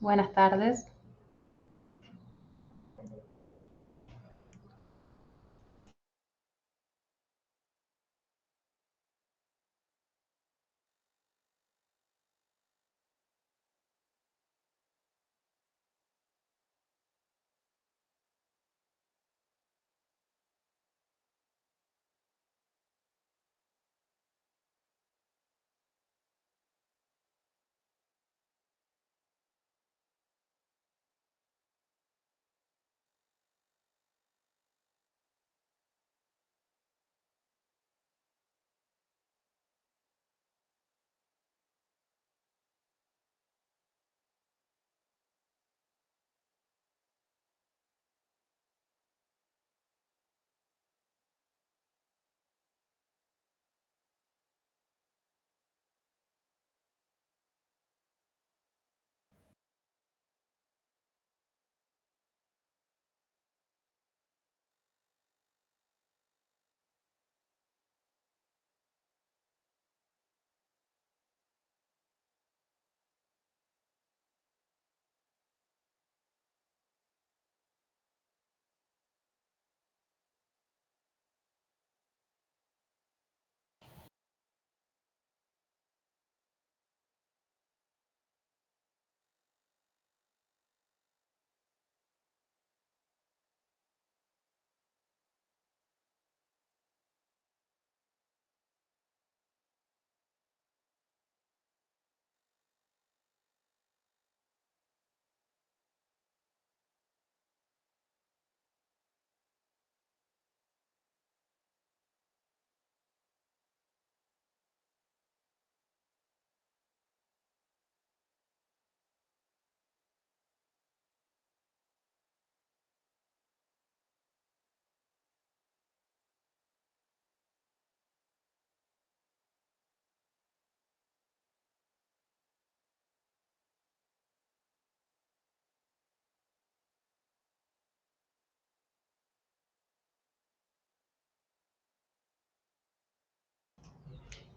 Buenas tardes.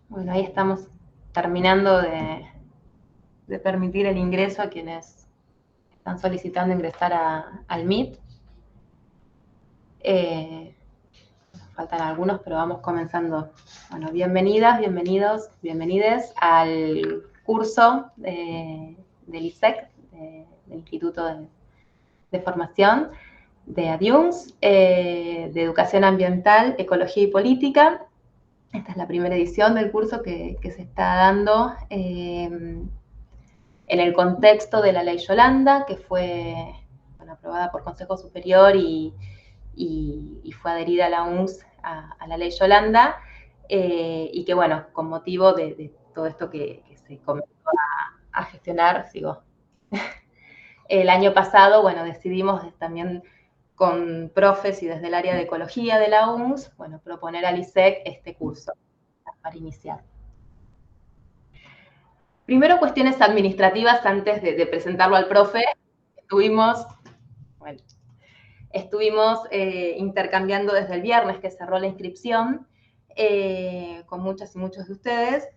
Bueno, ahí estamos terminando de permitir el ingreso a quienes están solicitando ingresar al Meet. Faltan algunos, pero vamos comenzando. Bueno, bienvenidas, bienvenidos, bienvenides al curso del ISEC, del Instituto de Formación de ADIUNS, de Educación Ambiental, Ecología y Política. Esta es la primera edición del curso que se está dando en el contexto de la Ley Yolanda, que fue aprobada por Consejo Superior y fue adherida a la UNS a la Ley Yolanda, y que, bueno, con motivo de todo esto que se comenzó a gestionar, el año pasado, bueno, decidimos también con profes y desde el área de ecología de la UNS, bueno, proponer al ISEC este curso para iniciar. Primero, cuestiones administrativas antes de presentarlo al profe. Estuvimos intercambiando desde el viernes que cerró la inscripción con muchas y muchos de ustedes.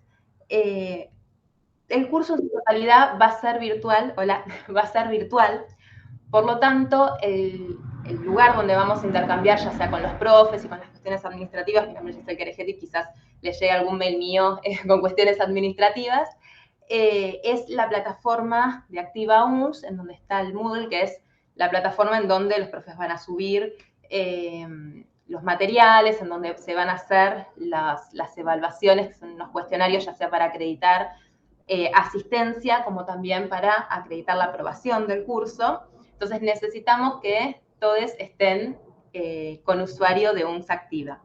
El curso en su totalidad va a ser virtual, va a ser virtual. Por lo tanto, el lugar donde vamos a intercambiar, ya sea con los profes y con las cuestiones administrativas, mi nombre es Giselle Querejetti, quizás les llegue algún mail mío con cuestiones administrativas, es la plataforma de Activa UNS, en donde está el Moodle, que es la plataforma en donde los profes van a subir los materiales, en donde se van a hacer las evaluaciones, que son unos cuestionarios, ya sea para acreditar asistencia, como también para acreditar la aprobación del curso. Entonces necesitamos que todos estén con usuario de UNS Activa.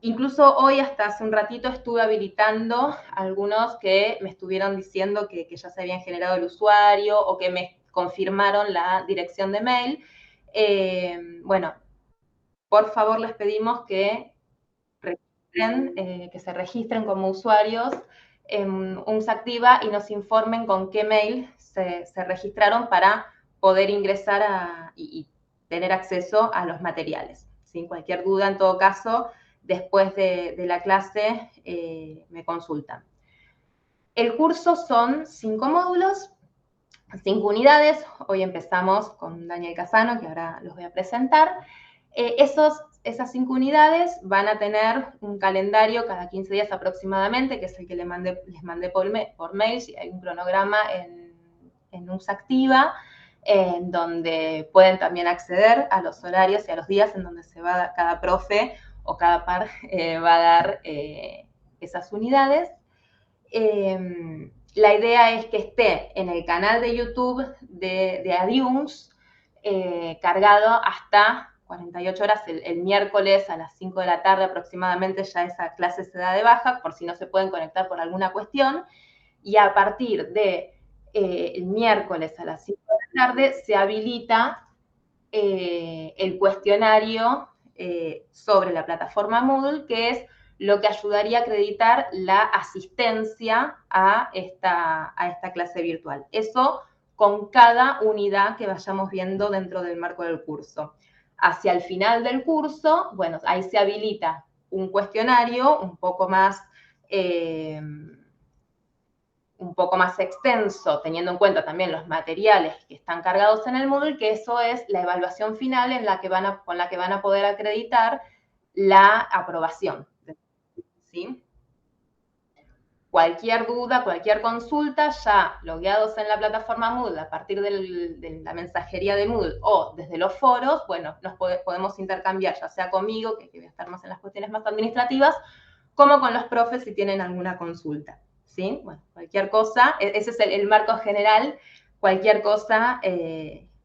Incluso hoy, hasta hace un ratito, estuve habilitando algunos que me estuvieron diciendo que ya se habían generado el usuario o que me confirmaron la dirección de mail. Bueno, por favor les pedimos que se registren como usuarios en UNS Activa y nos informen con qué mail se registraron para poder ingresar y tener acceso a los materiales. Sin cualquier duda, en todo caso, después de la clase me consultan. El curso son 5 módulos. 5 unidades. Hoy empezamos con Daniel Casano, que ahora los voy a presentar. Esas 5 unidades van a tener un calendario cada 15 días aproximadamente, que es el que les mandé por mail. Hay un cronograma en Usactiva, en donde pueden también acceder a los horarios y a los días en donde se va cada profe o cada par va a dar esas unidades. La idea es que esté en el canal de YouTube de Adiums, cargado hasta 48 horas. El miércoles a las 5 de la tarde aproximadamente ya esa clase se da de baja, por si no se pueden conectar por alguna cuestión. Y a partir de el miércoles a las 5 de la tarde se habilita el cuestionario sobre la plataforma Moodle, que es lo que ayudaría a acreditar la asistencia a esta clase virtual. Eso con cada unidad que vayamos viendo dentro del marco del curso. Hacia el final del curso, bueno, ahí se habilita un cuestionario un poco más extenso, teniendo en cuenta también los materiales que están cargados en el Moodle, que eso es la evaluación final con la que van a poder acreditar la aprobación. ¿Sí? Cualquier duda, cualquier consulta, ya logueados en la plataforma Moodle a partir de la mensajería de Moodle o desde los foros, bueno, nos podemos intercambiar, ya sea conmigo, que voy a estar más en las cuestiones más administrativas, como con los profes si tienen alguna consulta. ¿Sí? Bueno, cualquier cosa, ese es el marco general, cualquier cosa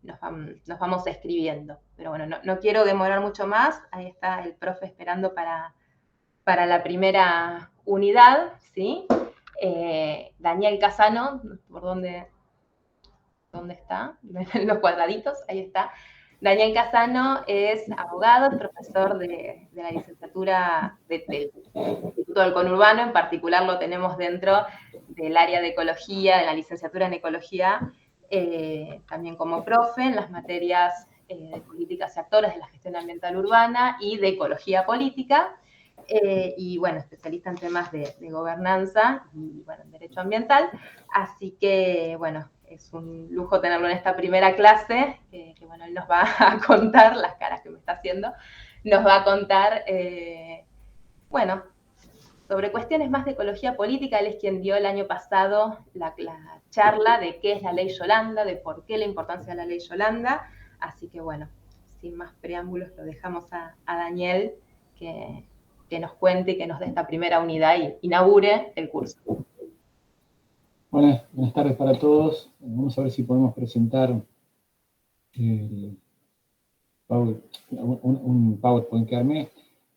nos vamos escribiendo. Pero bueno, no quiero demorar mucho más, ahí está el profe esperando para la primera unidad, ¿sí? Daniel Casano, ¿por dónde está? Los cuadraditos, ahí está. Daniel Casano es abogado, es profesor de la licenciatura del Instituto del Conurbano, en particular lo tenemos dentro del área de ecología, de la licenciatura en ecología, también como profe en las materias de políticas y actores de la gestión ambiental urbana y de ecología política, y bueno, especialista en temas de gobernanza y bueno, en derecho ambiental, así que bueno, es un lujo tenerlo en esta primera clase, que bueno, él nos va a contar, las caras que me está haciendo, nos va a contar, bueno, sobre cuestiones más de ecología política. Él es quien dio el año pasado la charla de qué es la ley Yolanda, de por qué la importancia de la ley Yolanda, así que bueno, sin más preámbulos lo dejamos a Daniel, que nos cuente y que nos dé esta primera unidad y inaugure el curso. Buenas tardes para todos. Vamos a ver si podemos presentar un PowerPoint que armé.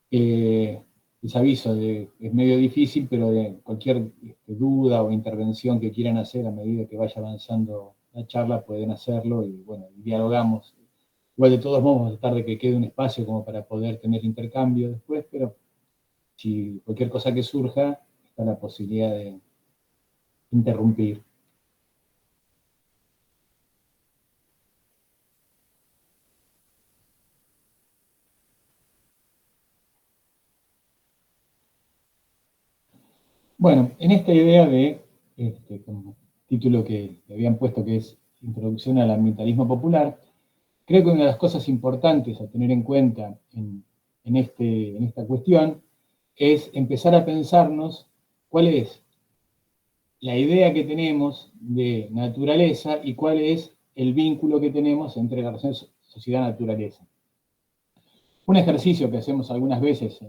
Les aviso, es medio difícil, pero de cualquier duda o intervención que quieran hacer a medida que vaya avanzando la charla pueden hacerlo y bueno, dialogamos. Igual de todos modos vamos a tratar de que quede un espacio como para poder tener intercambio después, pero si cualquier cosa que surja, está la posibilidad de interrumpir. Bueno, en esta idea de, como título que le habían puesto, que es Introducción al Ambientalismo Popular, creo que una de las cosas importantes a tener en cuenta en esta cuestión es empezar a pensarnos cuál es la idea que tenemos de naturaleza y cuál es el vínculo que tenemos entre la relación sociedad-naturaleza. Un ejercicio que hacemos algunas veces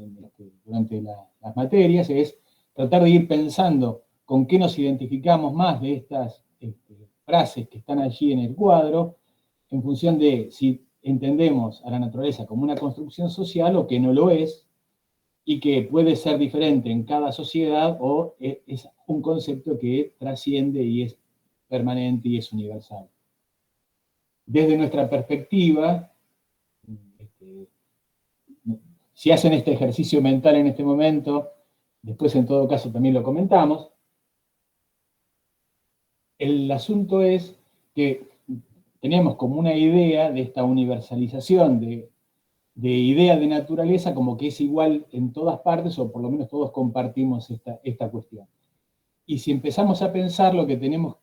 durante las materias es tratar de ir pensando con qué nos identificamos más de estas frases que están allí en el cuadro, en función de si entendemos a la naturaleza como una construcción social o que no lo es, y que puede ser diferente en cada sociedad o es un concepto que trasciende y es permanente y es universal. Desde nuestra perspectiva, si hacen este ejercicio mental en este momento, después en todo caso también lo comentamos, el asunto es que tenemos como una idea de esta universalización de idea de naturaleza como que es igual en todas partes, o por lo menos todos compartimos esta cuestión. Y si empezamos a pensar lo que tenemos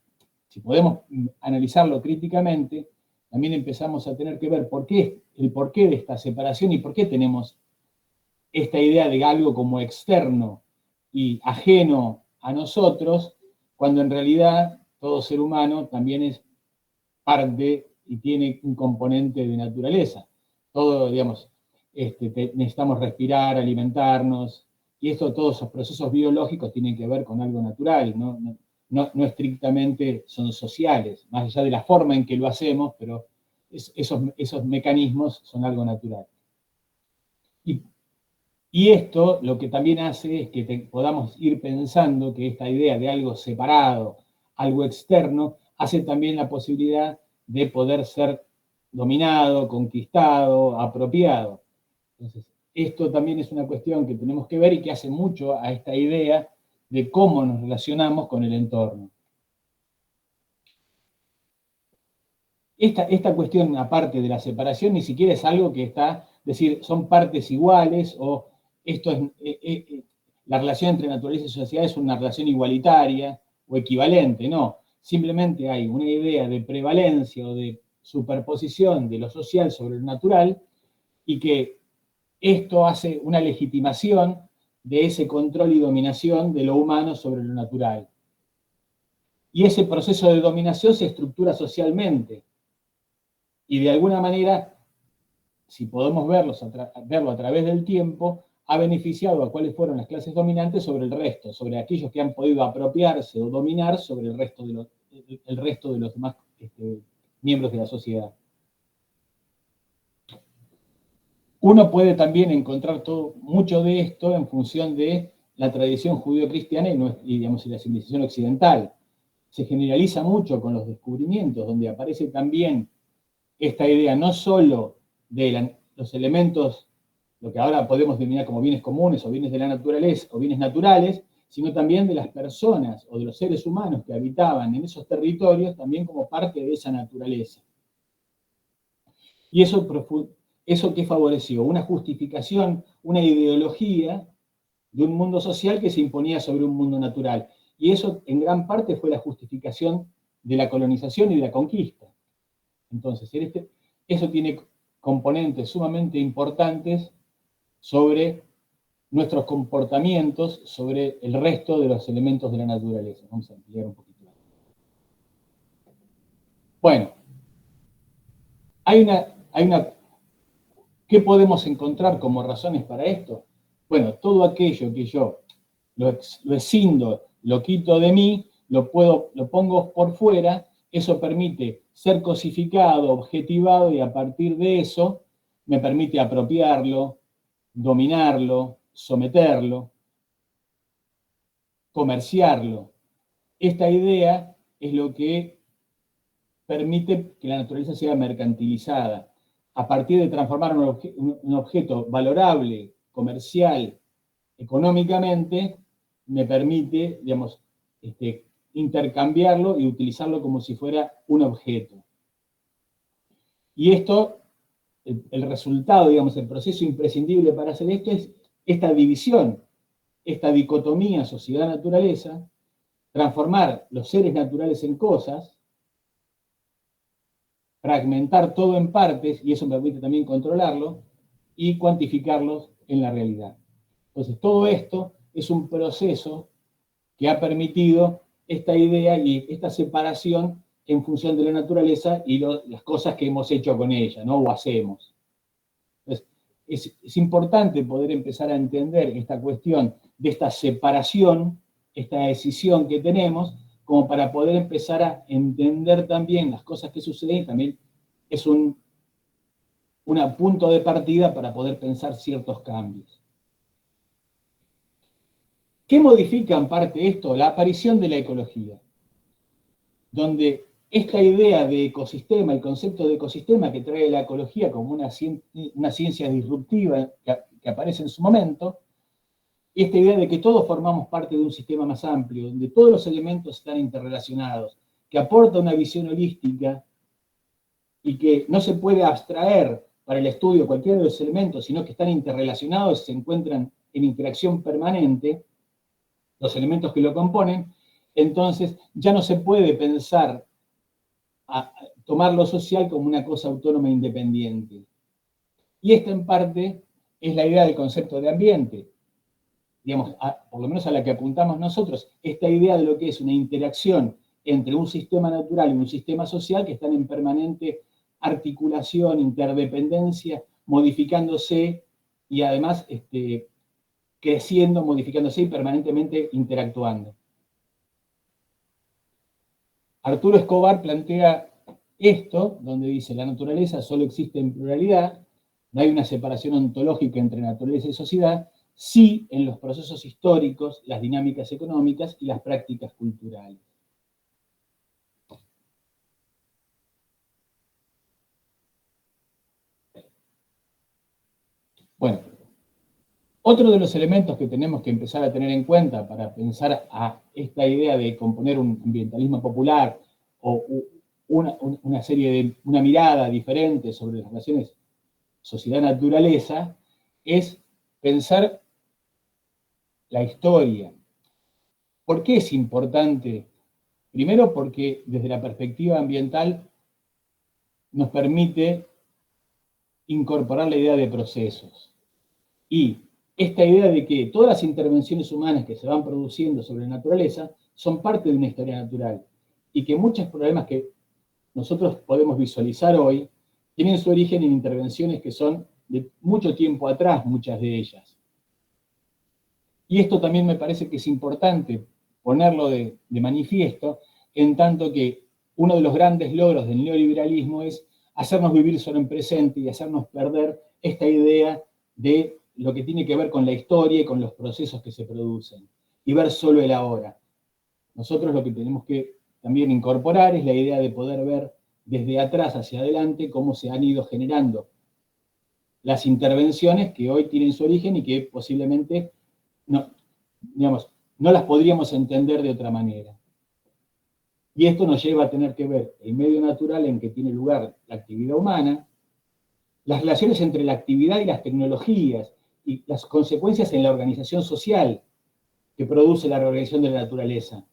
si podemos analizarlo críticamente, también empezamos a tener que ver el porqué de esta separación y por qué tenemos esta idea de algo como externo y ajeno a nosotros, cuando en realidad todo ser humano también es parte y tiene un componente de naturaleza. Todo, digamos, necesitamos respirar, alimentarnos, y todos esos procesos biológicos tienen que ver con algo natural, no estrictamente son sociales, más allá de la forma en que lo hacemos, pero esos mecanismos son algo natural. Y esto lo que también hace es que podamos ir pensando que esta idea de algo separado, algo externo, hace también la posibilidad de poder ser dominado, conquistado, apropiado. Entonces, esto también es una cuestión que tenemos que ver y que hace mucho a esta idea de cómo nos relacionamos con el entorno. Esta cuestión, aparte de la separación, ni siquiera es algo que está, es decir, son partes iguales o la relación entre naturaleza y sociedad es una relación igualitaria o equivalente, no. Simplemente hay una idea de prevalencia o de superposición de lo social sobre lo natural y que esto hace una legitimación de ese control y dominación de lo humano sobre lo natural. Y ese proceso de dominación se estructura socialmente. Y de alguna manera, si podemos verlo a través del tiempo, ha beneficiado a cuáles fueron las clases dominantes sobre el resto, sobre aquellos que han podido apropiarse o dominar sobre el resto de los demás miembros de la sociedad. Uno puede también encontrar mucho de esto en función de la tradición judío-cristiana y la civilización occidental. Se generaliza mucho con los descubrimientos, donde aparece también esta idea no solo de los elementos, lo que ahora podemos denominar como bienes comunes o bienes de la naturaleza o bienes naturales, sino también de las personas o de los seres humanos que habitaban en esos territorios también como parte de esa naturaleza. Y eso que favoreció una justificación, una ideología de un mundo social que se imponía sobre un mundo natural. Y eso en gran parte fue la justificación de la colonización y de la conquista. Entonces, eso tiene componentes sumamente importantes sobre nuestros comportamientos, sobre el resto de los elementos de la naturaleza. Vamos a ampliar un poquito más. Bueno, ¿qué podemos encontrar como razones para esto? Bueno, todo aquello que yo lo escindo, lo quito de mí, lo pongo por fuera, eso permite ser cosificado, objetivado, y a partir de eso me permite apropiarlo, dominarlo, someterlo, comerciarlo. Esta idea es lo que permite que la naturaleza sea mercantilizada. A partir de transformar un objeto valorable, comercial, económicamente, me permite, digamos, intercambiarlo y utilizarlo como si fuera un objeto. Y esto, el resultado, digamos, el proceso imprescindible para hacer esto es esta división, esta dicotomía sociedad-naturaleza, transformar los seres naturales en cosas, fragmentar todo en partes, y eso me permite también controlarlo, y cuantificarlos en la realidad. Entonces, todo esto es un proceso que ha permitido esta idea y esta separación en función de la naturaleza y las cosas que hemos hecho con ella, ¿no? O hacemos. Entonces, es importante poder empezar a entender esta cuestión de esta separación, esta decisión que tenemos, como para poder empezar a entender también las cosas que suceden. También es un punto de partida para poder pensar ciertos cambios. ¿Qué modifica en parte esto? La aparición de la ecología, donde esta idea de ecosistema, el concepto de ecosistema que trae la ecología como una ciencia disruptiva que aparece en su momento, esta idea de que todos formamos parte de un sistema más amplio, donde todos los elementos están interrelacionados, que aporta una visión holística y que no se puede abstraer para el estudio cualquiera de los elementos, sino que están interrelacionados y se encuentran en interacción permanente, los elementos que lo componen. entonces ya no se puede pensar a tomar lo social como una cosa autónoma e independiente. Y esta en parte es la idea del concepto de ambiente. Digamos, por lo menos a la que apuntamos nosotros, esta idea de lo que es una interacción entre un sistema natural y un sistema social que están en permanente articulación, interdependencia, modificándose y además creciendo, modificándose y permanentemente interactuando. Arturo Escobar plantea esto, donde dice, la naturaleza solo existe en pluralidad, no hay una separación ontológica entre naturaleza y sociedad, sí en los procesos históricos, las dinámicas económicas y las prácticas culturales. Bueno, otro de los elementos que tenemos que empezar a tener en cuenta para pensar a esta idea de componer un ambientalismo popular o una mirada diferente sobre las relaciones sociedad-naturaleza es pensar la historia. ¿Por qué es importante? Primero porque desde la perspectiva ambiental nos permite incorporar la idea de procesos. Y esta idea de que todas las intervenciones humanas que se van produciendo sobre la naturaleza son parte de una historia natural y que muchos problemas que nosotros podemos visualizar hoy tienen su origen en intervenciones que son de mucho tiempo atrás, muchas de ellas. Y esto también me parece que es importante ponerlo de manifiesto, en tanto que uno de los grandes logros del neoliberalismo es hacernos vivir solo en presente y hacernos perder esta idea de lo que tiene que ver con la historia y con los procesos que se producen, y ver solo el ahora. Nosotros lo que tenemos que también incorporar es la idea de poder ver desde atrás hacia adelante cómo se han ido generando las intervenciones que hoy tienen su origen y que posiblemente no las podríamos entender de otra manera. Y esto nos lleva a tener que ver el medio natural en que tiene lugar la actividad humana, las relaciones entre la actividad y las tecnologías, y las consecuencias en la organización social que produce la reorganización de la naturaleza,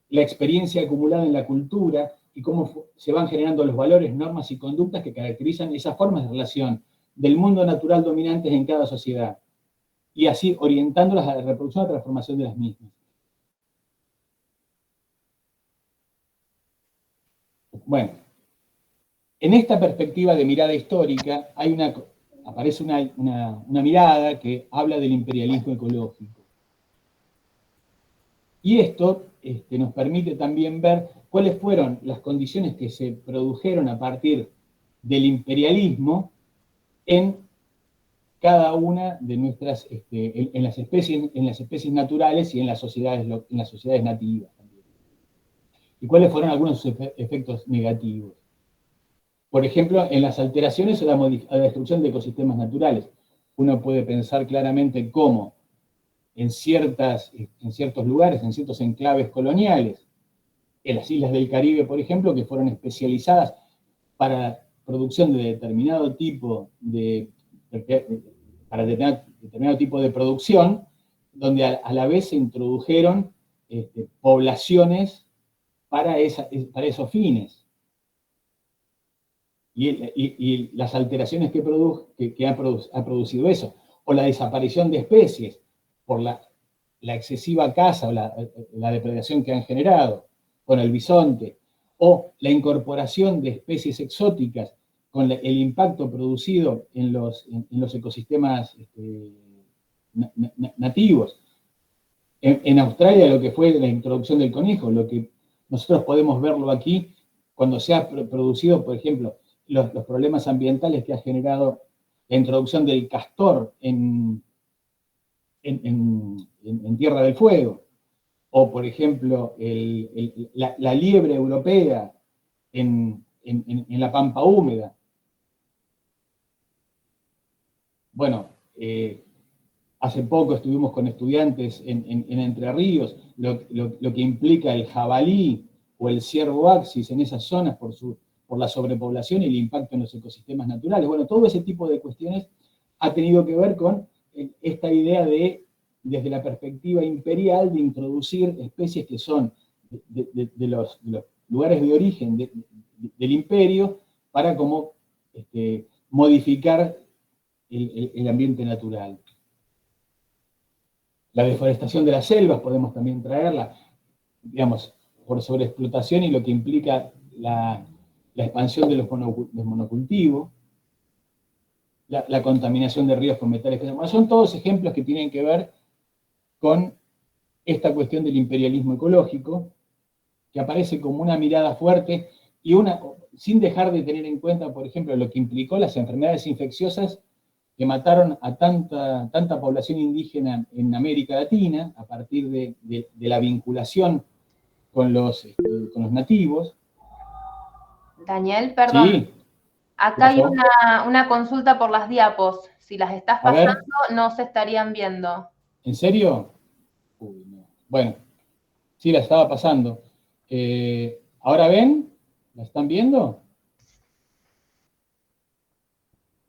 la experiencia acumulada en la cultura y cómo se van generando los valores, normas y conductas que caracterizan esas formas de relación del mundo natural dominantes en cada sociedad, y así orientándolas a la reproducción y la transformación de las mismas. Bueno, en esta perspectiva de mirada histórica aparece una mirada que habla del imperialismo ecológico. Y esto nos permite también ver cuáles fueron las condiciones que se produjeron a partir del imperialismo en cada una de nuestras, en las especies naturales y en las sociedades nativas también. Y cuáles fueron algunos de sus efectos negativos. Por ejemplo, en las alteraciones o la destrucción de ecosistemas naturales. Uno puede pensar claramente cómo en ciertos lugares, en ciertos enclaves coloniales, en las islas del Caribe, por ejemplo, que fueron especializadas para la producción de determinado tipo de producción, donde a la vez se introdujeron poblaciones para esos fines. Y las alteraciones que ha producido eso, o la desaparición de especies por la excesiva caza o la depredación que han generado con el bisonte, o la incorporación de especies exóticas con el impacto producido en los ecosistemas nativos. En Australia lo que fue la introducción del conejo, lo que nosotros podemos verlo aquí cuando se ha producido, por ejemplo, los problemas ambientales que ha generado la introducción del castor en Tierra del Fuego, o por ejemplo la liebre europea en la pampa húmeda. Bueno, hace poco estuvimos con estudiantes en Entre Ríos, lo que implica el jabalí o el ciervo axis en esas zonas por la sobrepoblación y el impacto en los ecosistemas naturales. Bueno, todo ese tipo de cuestiones ha tenido que ver con esta idea de desde la perspectiva imperial de introducir especies que son de los lugares de origen del imperio para como modificar el ambiente natural. La deforestación de las selvas podemos también traerla, digamos, por sobreexplotación y lo que implica la expansión de los monocultivos, la contaminación de ríos con metales pesados. Son todos ejemplos que tienen que ver con esta cuestión del imperialismo ecológico, que aparece como una mirada fuerte y sin dejar de tener en cuenta, por ejemplo, lo que implicó las enfermedades infecciosas que mataron a tanta población indígena en América Latina a partir de la vinculación con los nativos. Daniel, perdón. Sí. Acá hay una consulta por las diapos. Si las estás pasando, no se estarían viendo. ¿En serio? Uy, no. Bueno, sí, la estaba pasando. ¿Ahora ven? ¿La están viendo?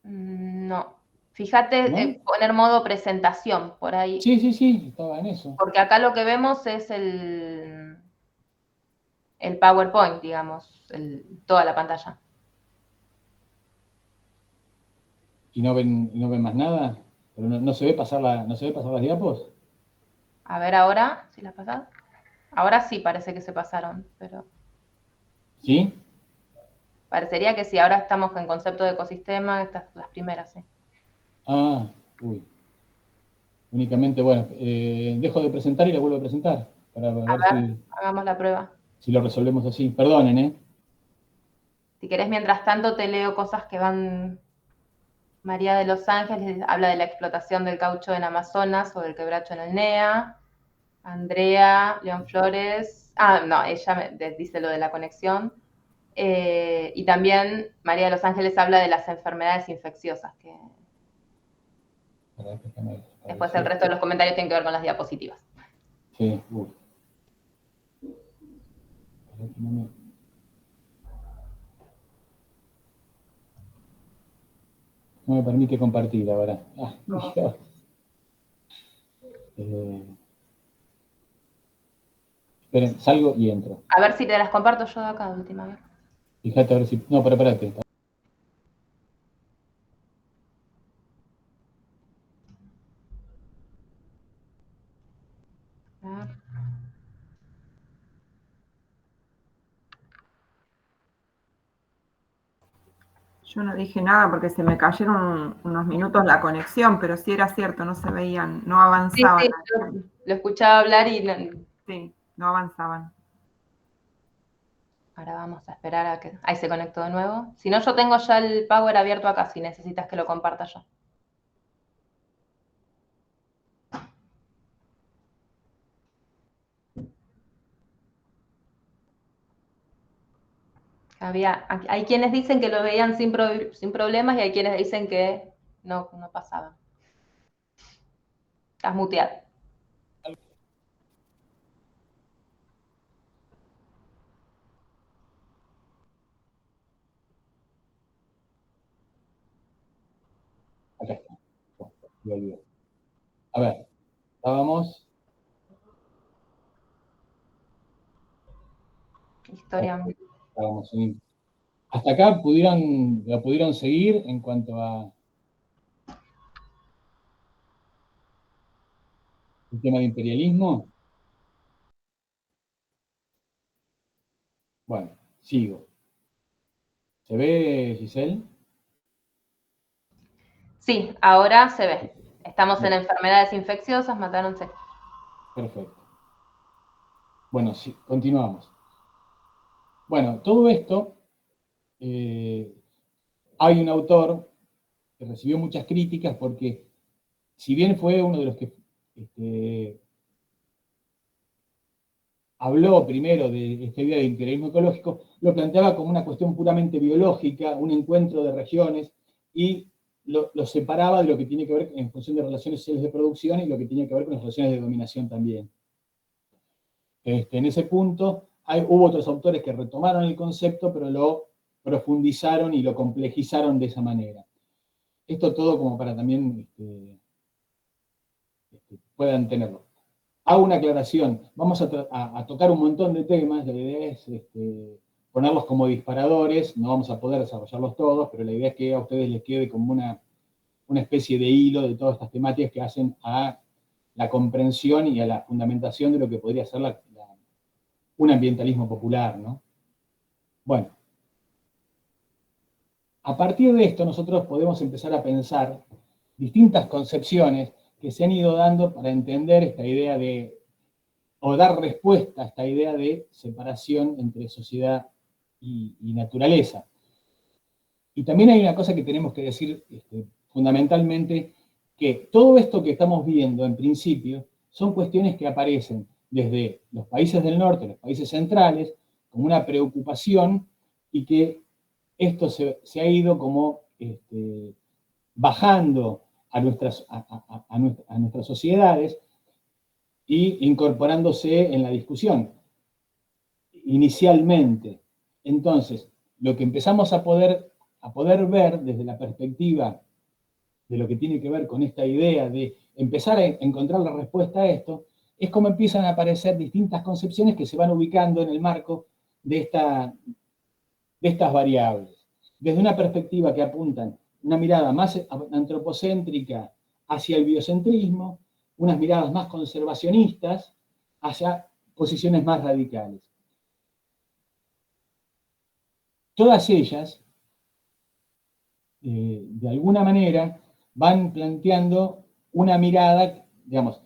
No. Fíjate, ¿No? poner modo presentación por ahí. Sí, estaba en eso. Porque acá lo que vemos es el PowerPoint, digamos, toda la pantalla. ¿Y no ven más nada? ¿Pero no se ve pasar las diapos? A ver ahora, si las pasas. Ahora sí parece que se pasaron, pero... ¿Sí? Parecería que sí, ahora estamos en concepto de ecosistema, estas las primeras, sí. Ah, uy. Únicamente, bueno, dejo de presentar y la vuelvo a presentar. Para ver si hagamos la prueba. Si lo resolvemos así. Perdonen, ¿eh? Si querés, mientras tanto, te leo cosas que van... María de los Ángeles habla de la explotación del caucho en Amazonas o del quebracho en el NEA. Andrea León Flores... no, ella dice lo de la conexión. Y también María de los Ángeles habla de las enfermedades infecciosas, que después el resto de los comentarios tienen que ver con las diapositivas. Sí, no me permite compartir ahora. Esperen, salgo y entro. A ver si te las comparto yo de acá de última vez. Fíjate a ver si... No, pero espérate. Yo no dije nada porque se me cayeron unos minutos la conexión, pero sí era cierto, no se veían, no avanzaban. Sí, lo escuchaba hablar y... Sí, no avanzaban. Ahora vamos a esperar a que... Ahí se conectó de nuevo. Si no, yo tengo ya el Power abierto acá, si necesitas que lo comparta yo. Hay quienes dicen que lo veían sin problemas y hay quienes dicen que no pasaba. Estás muteado. Acá está. A ver, estábamos... Historia. Estábamos en... Hasta acá la pudieron seguir en cuanto a el tema de imperialismo. Bueno, sigo. ¿Se ve, Giselle? Sí, ahora se ve. Estamos en enfermedades infecciosas, mataronse. Perfecto. Bueno, sí, continuamos. Bueno, todo esto, hay un autor que recibió muchas críticas porque, si bien fue uno de los que habló primero de esta idea de imperialismo ecológico, lo planteaba como una cuestión puramente biológica, un encuentro de regiones, y lo separaba de lo que tiene que ver en función de relaciones sociales de producción y lo que tiene que ver con las relaciones de dominación también. En ese punto hubo otros autores que retomaron el concepto, pero lo profundizaron y lo complejizaron de esa manera. Esto todo como para también puedan tenerlo. Hago una aclaración, vamos a tocar un montón de temas, la idea es ponerlos como disparadores, no vamos a poder desarrollarlos todos, pero la idea es que a ustedes les quede como una especie de hilo de todas estas temáticas que hacen a la comprensión y a la fundamentación de lo que podría ser un ambientalismo popular, ¿no? Bueno, a partir de esto nosotros podemos empezar a pensar distintas concepciones que se han ido dando para entender esta idea de, o dar respuesta a esta idea de separación entre sociedad y naturaleza. Y también hay una cosa que tenemos que decir fundamentalmente, que todo esto que estamos viendo en principio son cuestiones que aparecen desde los países del norte, los países centrales, como una preocupación y que esto se ha ido como bajando a nuestras sociedades y incorporándose en la discusión inicialmente. Entonces, lo que empezamos a poder ver desde la perspectiva de lo que tiene que ver con esta idea de empezar a encontrar la respuesta a esto, es como empiezan a aparecer distintas concepciones que se van ubicando en el marco de estas variables. Desde una perspectiva que apuntan una mirada más antropocéntrica hacia el biocentrismo, unas miradas más conservacionistas hacia posiciones más radicales. Todas ellas, de alguna manera, van planteando una mirada, digamos,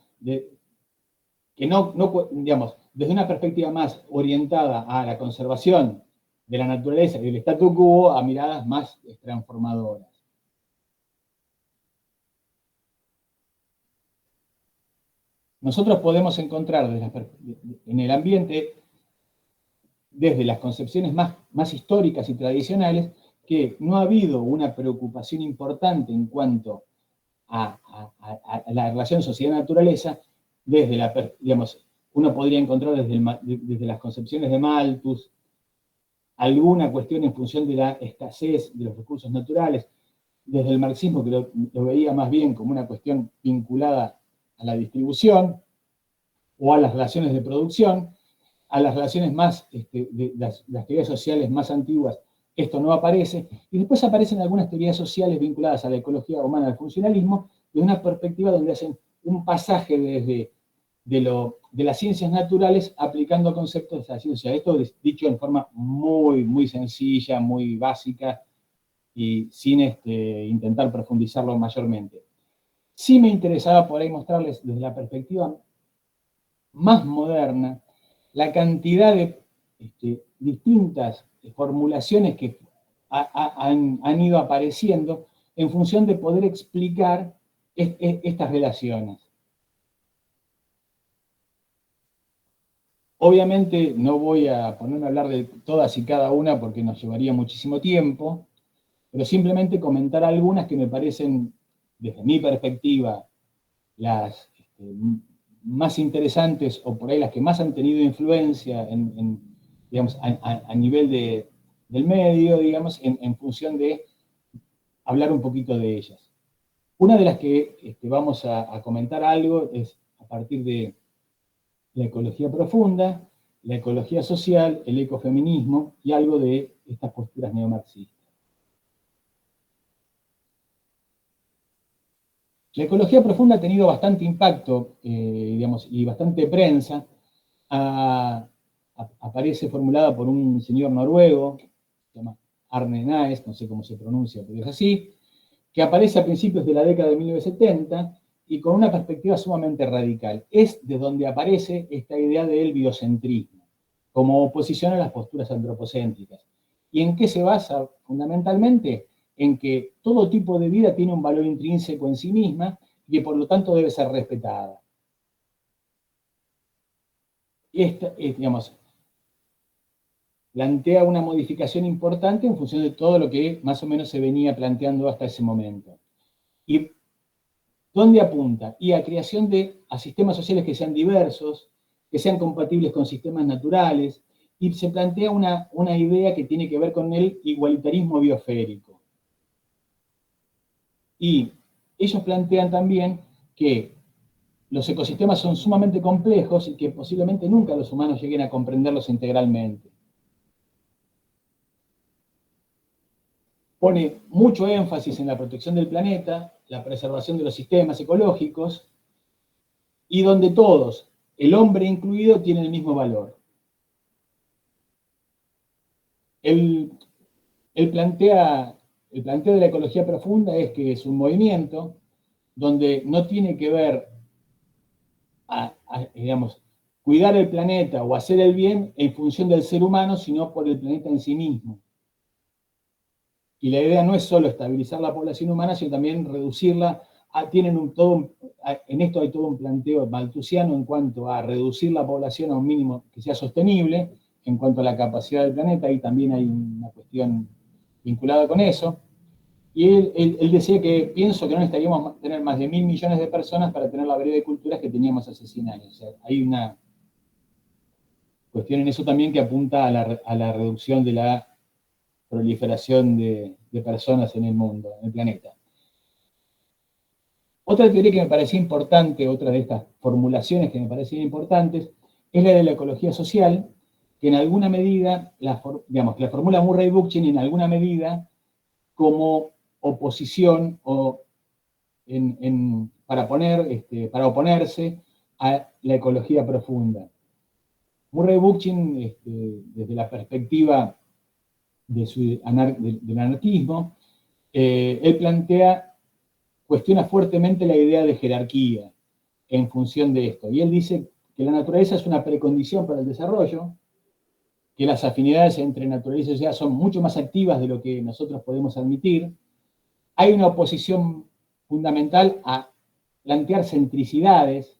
digamos, desde una perspectiva más orientada a la conservación de la naturaleza y del statu quo a miradas más transformadoras. Nosotros podemos encontrar en el ambiente, desde las concepciones más históricas y tradicionales, que no ha habido una preocupación importante en cuanto a la relación sociedad-naturaleza, digamos, uno podría encontrar desde las concepciones de Malthus, alguna cuestión en función de la escasez de los recursos naturales, desde el marxismo, que lo veía más bien como una cuestión vinculada a la distribución o a las relaciones de producción, a las relaciones más, las teorías sociales más antiguas, esto no aparece, y después aparecen algunas teorías sociales vinculadas a la ecología humana, al funcionalismo, de una perspectiva donde hacen un pasaje desde de las ciencias naturales aplicando conceptos de la ciencia. Esto es dicho en forma muy, muy sencilla, muy básica, y sin intentar profundizarlo mayormente. Sí me interesaba por ahí mostrarles desde la perspectiva más moderna la cantidad de distintas formulaciones que han ido apareciendo en función de poder explicar estas relaciones. Obviamente no voy a ponerme a hablar de todas y cada una porque nos llevaría muchísimo tiempo, pero simplemente comentar algunas que me parecen, desde mi perspectiva, las más interesantes o por ahí las que más han tenido influencia digamos, a nivel del medio, digamos, en función de hablar un poquito de ellas. Una de las que vamos a comentar algo es a partir de la ecología profunda, la ecología social, el ecofeminismo y algo de estas posturas neomarxistas. La ecología profunda ha tenido bastante impacto, digamos, y bastante prensa. Aparece formulada por un señor noruego, se llama Arne Naes, no sé cómo se pronuncia, pero es así, que aparece a principios de la década de 1970 y con una perspectiva sumamente radical. Es de donde aparece esta idea del biocentrismo, como oposición a las posturas antropocéntricas. ¿Y en qué se basa fundamentalmente? En que todo tipo de vida tiene un valor intrínseco en sí misma y que por lo tanto debe ser respetada. Digamos, plantea una modificación importante en función de todo lo que más o menos se venía planteando hasta ese momento. ¿Y dónde apunta? Y a creación a sistemas sociales que sean diversos, que sean compatibles con sistemas naturales, y se plantea una idea que tiene que ver con el igualitarismo biosférico. Y ellos plantean también que los ecosistemas son sumamente complejos y que posiblemente nunca los humanos lleguen a comprenderlos integralmente. Pone mucho énfasis en la protección del planeta, la preservación de los sistemas ecológicos, y donde todos, el hombre incluido, tienen el mismo valor. El planteo de la ecología profunda es que es un movimiento donde no tiene que ver digamos, cuidar el planeta o hacer el bien en función del ser humano, sino por el planeta en sí mismo. Y la idea no es solo estabilizar la población humana, sino también reducirla. En esto hay todo un planteo malthusiano en cuanto a reducir la población a un mínimo que sea sostenible, en cuanto a la capacidad del planeta, y también hay una cuestión vinculada con eso. Y él decía que pienso que no necesitaríamos tener más de 1.000 millones de personas para tener la variedad de culturas que teníamos hace 100 años. O sea, hay una cuestión en eso también que apunta a la reducción de la proliferación de personas en el mundo, en el planeta. Otra teoría que me parecía importante, otra de estas formulaciones que me parecían importantes, es la de la ecología social, que en alguna medida, que la formula Murray Bookchin en alguna medida como oposición o para oponerse a la ecología profunda. Murray Bookchin, desde la perspectiva del anarquismo, él cuestiona fuertemente la idea de jerarquía en función de esto. Y él dice que la naturaleza es una precondición para el desarrollo, que las afinidades entre naturaleza y sociedad son mucho más activas de lo que nosotros podemos admitir. Hay una oposición fundamental a plantear centricidades,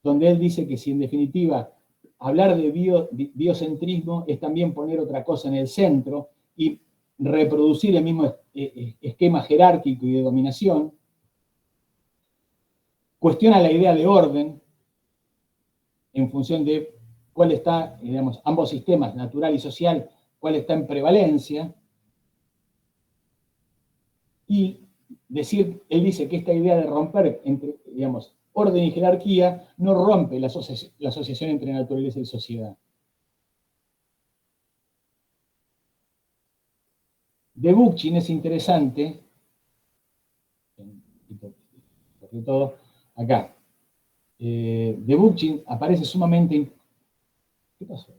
donde él dice que si en definitiva hablar de biocentrismo es también poner otra cosa en el centro y reproducir el mismo esquema jerárquico y de dominación. Cuestiona la idea de orden en función de cuál está, digamos, ambos sistemas, natural y social, cuál está en prevalencia. Y él dice que esta idea de romper entre, digamos, orden y jerarquía no rompe la asociación entre naturaleza y sociedad. De Bookchin es interesante, sobre todo acá, de Bookchin aparece sumamente... ¿Qué pasó?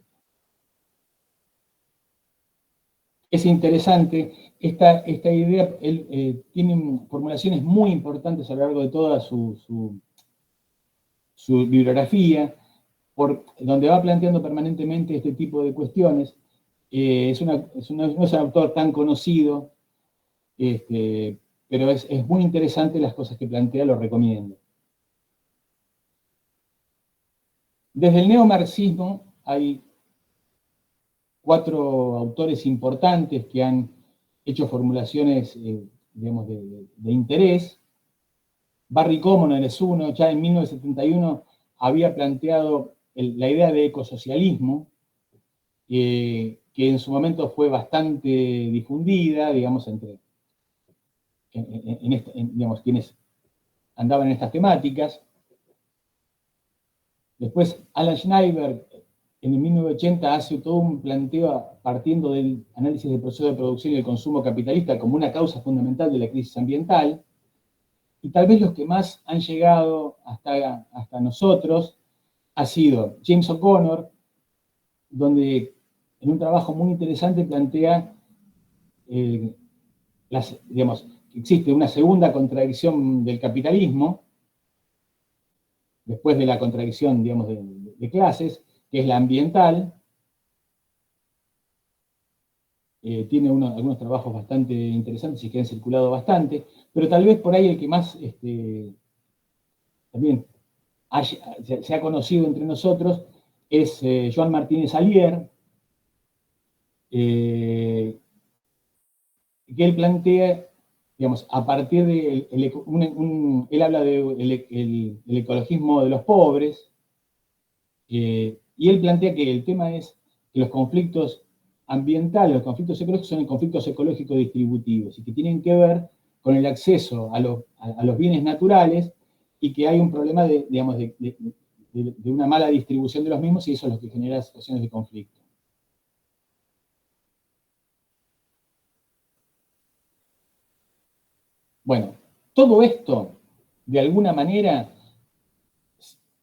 Es interesante esta idea. Él tiene formulaciones muy importantes a lo largo de toda su bibliografía, donde va planteando permanentemente este tipo de cuestiones. No es un autor tan conocido, pero es muy interesante las cosas que plantea, lo recomiendo. Desde el neomarxismo hay 4 autores importantes que han hecho formulaciones, digamos, de interés. Barry Commoner es uno, ya en 1971 había planteado la idea de ecosocialismo, que en su momento fue bastante difundida, digamos, digamos, quienes andaban en estas temáticas. Después Alan Schneider, en el 1980, hace todo un planteo partiendo del análisis del proceso de producción y el consumo capitalista como una causa fundamental de la crisis ambiental. Y tal vez los que más han llegado hasta nosotros ha sido James O'Connor, donde en un trabajo muy interesante plantea, digamos, que existe una segunda contradicción del capitalismo, después de la contradicción, digamos, de clases, que es la ambiental. Tiene algunos trabajos bastante interesantes y que han circulado bastante, pero tal vez por ahí el que más también se ha conocido entre nosotros es Joan Martínez Alier, que él plantea, digamos, a partir de, él habla del ecologismo de los pobres, y él plantea que el tema es que los conflictos ambientales, los conflictos ecológicos son conflictos ecológicos distributivos y que tienen que ver con el acceso a los bienes naturales y que hay un problema digamos, de una mala distribución de los mismos, y eso es lo que genera situaciones de conflicto. Bueno, todo esto, de alguna manera,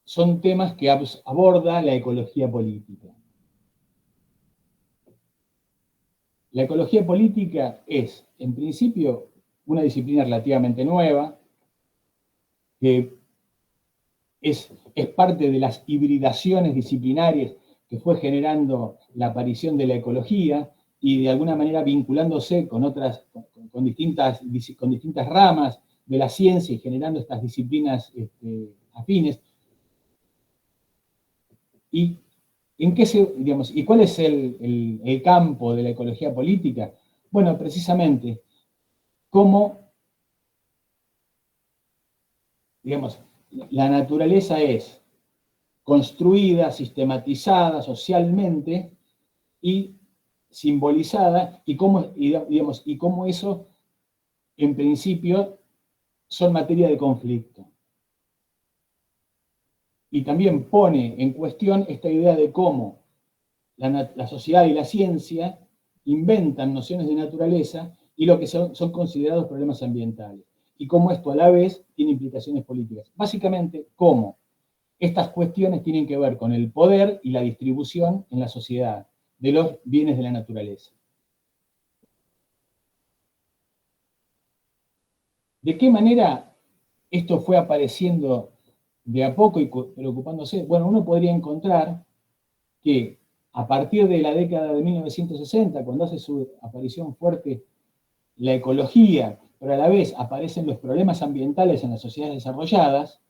son temas que aborda la ecología política. La ecología política es, en principio, una disciplina relativamente nueva, que es parte de las hibridaciones disciplinarias que fue generando la aparición de la ecología y de alguna manera vinculándose con con distintas ramas de la ciencia y generando estas disciplinas afines. ¿Y ¿y cuál es el campo de la ecología política? Bueno, precisamente, cómo, digamos, la naturaleza es construida, sistematizada socialmente y simbolizada, y cómo eso, en principio, son materia de conflicto. Y también pone en cuestión esta idea de cómo la sociedad y la ciencia inventan nociones de naturaleza y lo que son considerados problemas ambientales. Y cómo esto a la vez tiene implicaciones políticas. Básicamente, cómo estas cuestiones tienen que ver con el poder y la distribución en la sociedad de los bienes de la naturaleza. ¿De qué manera esto fue apareciendo de a poco y preocupándose? Bueno, uno podría encontrar que a partir de la década de 1960, cuando hace su aparición fuerte la ecología, pero a la vez aparecen los problemas ambientales en las sociedades desarrolladas,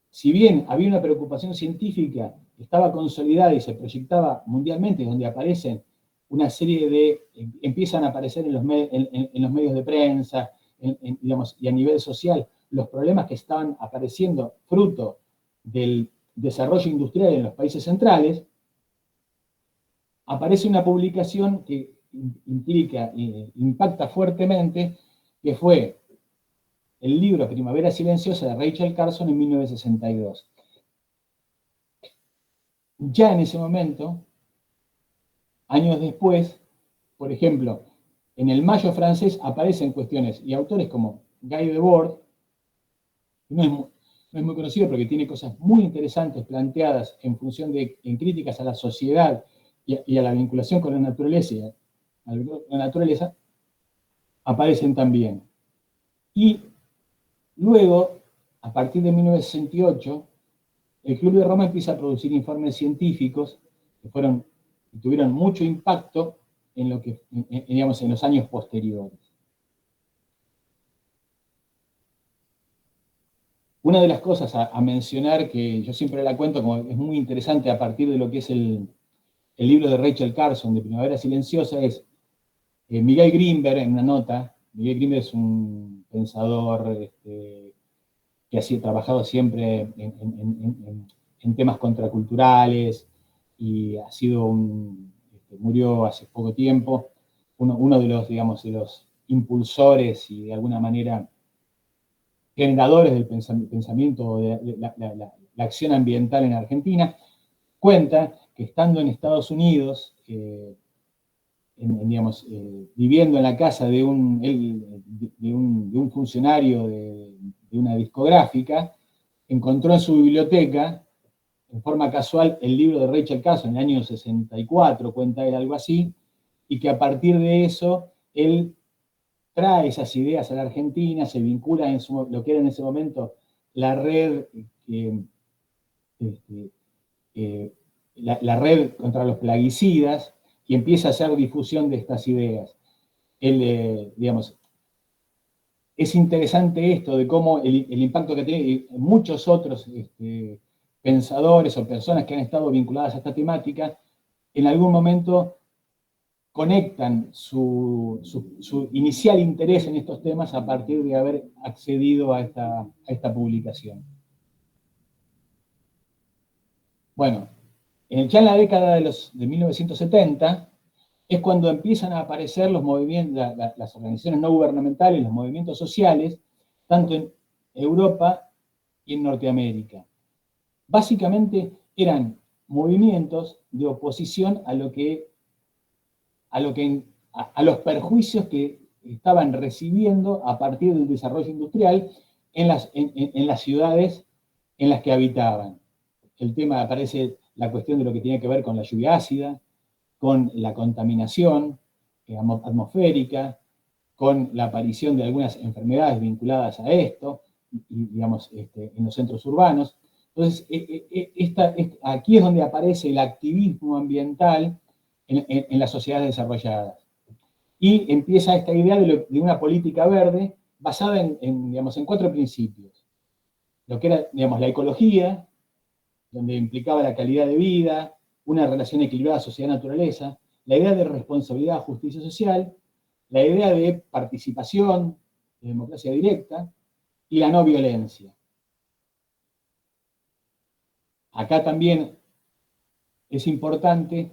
si bien había una preocupación científica que estaba consolidada y se proyectaba mundialmente, donde aparecen una serie empiezan a aparecer en los medios de prensa, digamos, y a nivel social, los problemas que estaban apareciendo fruto del desarrollo industrial en los países centrales, aparece una publicación que impacta fuertemente, que fue el libro Primavera Silenciosa de Rachel Carson en 1962. Ya en ese momento, años después, por ejemplo, en el Mayo francés aparecen cuestiones y autores como Guy Debord, que no es muy conocido porque tiene cosas muy interesantes planteadas en críticas a la sociedad y a la vinculación con la naturaleza, aparecen también. Y luego, a partir de 1968, el Club de Roma empieza a producir informes científicos que tuvieron mucho impacto en los años posteriores. Una de las cosas a mencionar, que yo siempre la cuento como es muy interesante a partir de lo que es el libro de Rachel Carson, de Primavera Silenciosa, es Miguel Grimberg, en una nota. Miguel Grimberg es un pensador que ha trabajado siempre en temas contraculturales y ha sido murió hace poco tiempo, uno de los, digamos, de los impulsores y de alguna manera generadores del pensamiento de la acción ambiental en Argentina, cuenta que estando en Estados Unidos, viviendo en la casa de un funcionario de una discográfica, encontró en su biblioteca, en forma casual, el libro de Rachel Carson en el año 64, cuenta él algo así, y que a partir de eso, él trae esas ideas a la Argentina, se vincula en lo que era en ese momento la red, la red contra los plaguicidas, y empieza a hacer difusión de estas ideas. Él, es interesante esto de cómo el impacto que tiene muchos otros pensadores o personas que han estado vinculadas a esta temática, en algún momento conectan su inicial interés en estos temas a partir de haber accedido a esta publicación. Bueno, ya en la década de 1970 es cuando empiezan a aparecer los movimientos, las organizaciones no gubernamentales, los movimientos sociales, tanto Europa y en Norteamérica. Básicamente eran movimientos de oposición a los perjuicios que estaban recibiendo a partir del desarrollo industrial en las ciudades en las que habitaban. El tema aparece la cuestión de lo que tiene que ver con la lluvia ácida, con la contaminación atmosférica, con la aparición de algunas enfermedades vinculadas a esto, digamos, en los centros urbanos. Entonces, aquí es donde aparece el activismo ambiental en las sociedades desarrolladas. Y empieza esta idea de una política verde basada en 4 principios. Lo que era, digamos, la ecología, donde implicaba la calidad de vida, una relación equilibrada sociedad-naturaleza, la idea de responsabilidad, justicia social, la idea de participación, de democracia directa, y la no violencia. Acá también es importante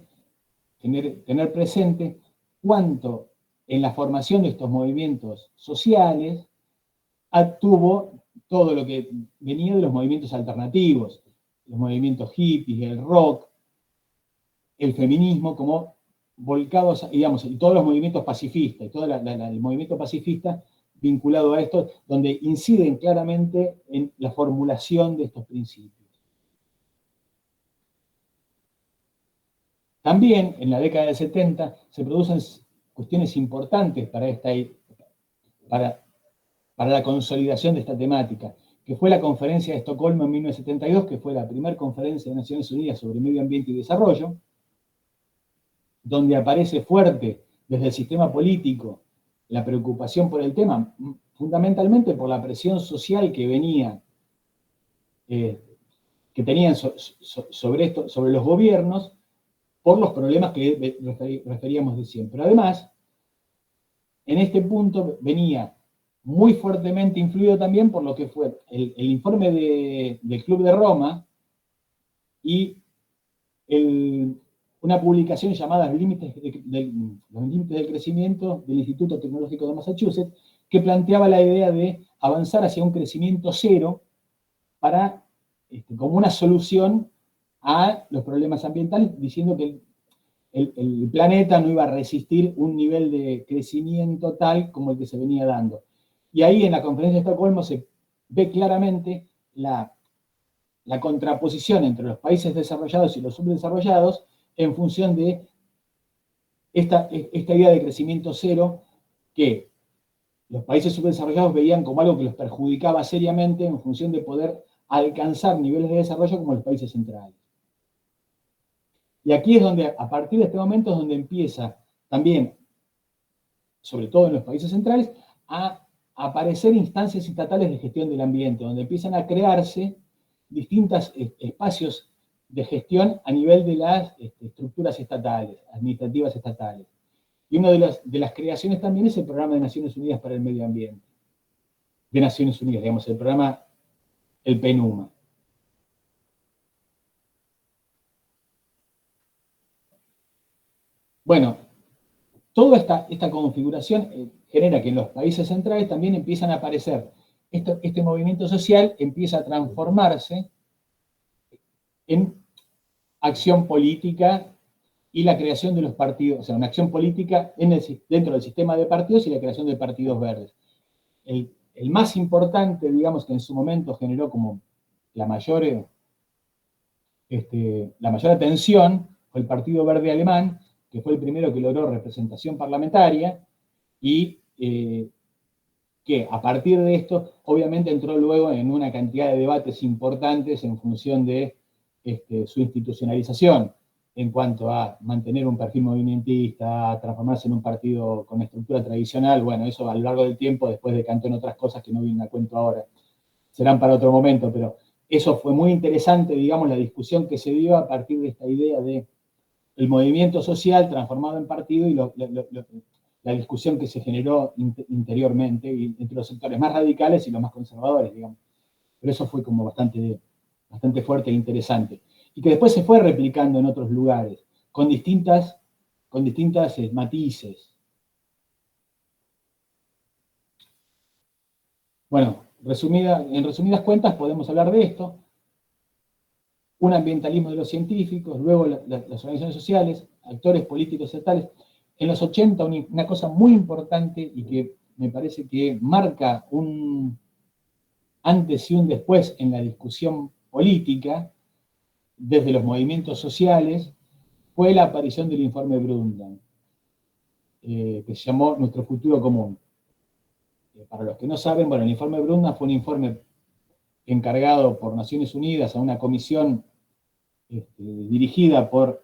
tener presente cuánto en la formación de estos movimientos sociales tuvo todo lo que venía de los movimientos alternativos, los movimientos hippies, el rock, el feminismo, como volcados, digamos, y todos los movimientos pacifistas, y todo el movimiento pacifista vinculado a esto, donde inciden claramente en la formulación de estos principios. También en la década del 70 se producen cuestiones importantes para la consolidación de esta temática, que fue la Conferencia de Estocolmo en 1972, que fue la primera conferencia de Naciones Unidas sobre medio ambiente y desarrollo, donde aparece fuerte desde el sistema político la preocupación por el tema, fundamentalmente por la presión social que venía, que tenían sobre los gobiernos, por los problemas que referíamos de siempre. Pero además, en este punto venía muy fuertemente influido también por lo que fue el informe del Club de Roma y una publicación llamada Los límites del crecimiento del Instituto Tecnológico de Massachusetts, que planteaba la idea de avanzar hacia un crecimiento cero como una solución a los problemas ambientales, diciendo que el planeta no iba a resistir un nivel de crecimiento tal como el que se venía dando. Y ahí en la Conferencia de Estocolmo se ve claramente la contraposición entre los países desarrollados y los subdesarrollados en función de esta idea de crecimiento cero que los países subdesarrollados veían como algo que los perjudicaba seriamente en función de poder alcanzar niveles de desarrollo como los países centrales. Y aquí es donde, a partir de este momento, es donde empieza también, sobre todo en los países centrales, a aparecer instancias estatales de gestión del ambiente, donde empiezan a crearse distintos espacios de gestión a nivel de las estructuras estatales, administrativas estatales. Y una de las creaciones también es el Programa de Naciones Unidas para el Medio Ambiente. De Naciones Unidas, digamos, el programa, el PNUMA. Bueno, toda esta configuración genera que en los países centrales también empiezan a aparecer, este movimiento social empieza a transformarse en acción política y la creación de los partidos, o sea, una acción política dentro del sistema de partidos y la creación de partidos verdes. El más importante, digamos, que en su momento generó como la mayor atención fue el Partido Verde Alemán, que fue el primero que logró representación parlamentaria y que a partir de esto, obviamente entró luego en una cantidad de debates importantes en función de su institucionalización, en cuanto a mantener un perfil movimentista, a transformarse en un partido con estructura tradicional. Bueno, eso a lo largo del tiempo, después decantó en otras cosas que no vienen a cuento ahora, serán para otro momento, pero eso fue muy interesante, digamos, la discusión que se dio a partir de esta idea de el movimiento social transformado en partido y la discusión que se generó interiormente entre los sectores más radicales y los más conservadores, digamos. Pero eso fue como bastante fuerte e interesante. Y que después se fue replicando en otros lugares, con distintas matices. Bueno, en resumidas cuentas podemos hablar de esto: un ambientalismo de los científicos, luego las organizaciones sociales, actores políticos estatales. En los 80, una cosa muy importante y que me parece que marca un antes y un después en la discusión política, desde los movimientos sociales, fue la aparición del informe Brundtland, que se llamó Nuestro Futuro Común. Para los que no saben, bueno, el informe Brundtland fue un informe encargado por Naciones Unidas a una comisión dirigida por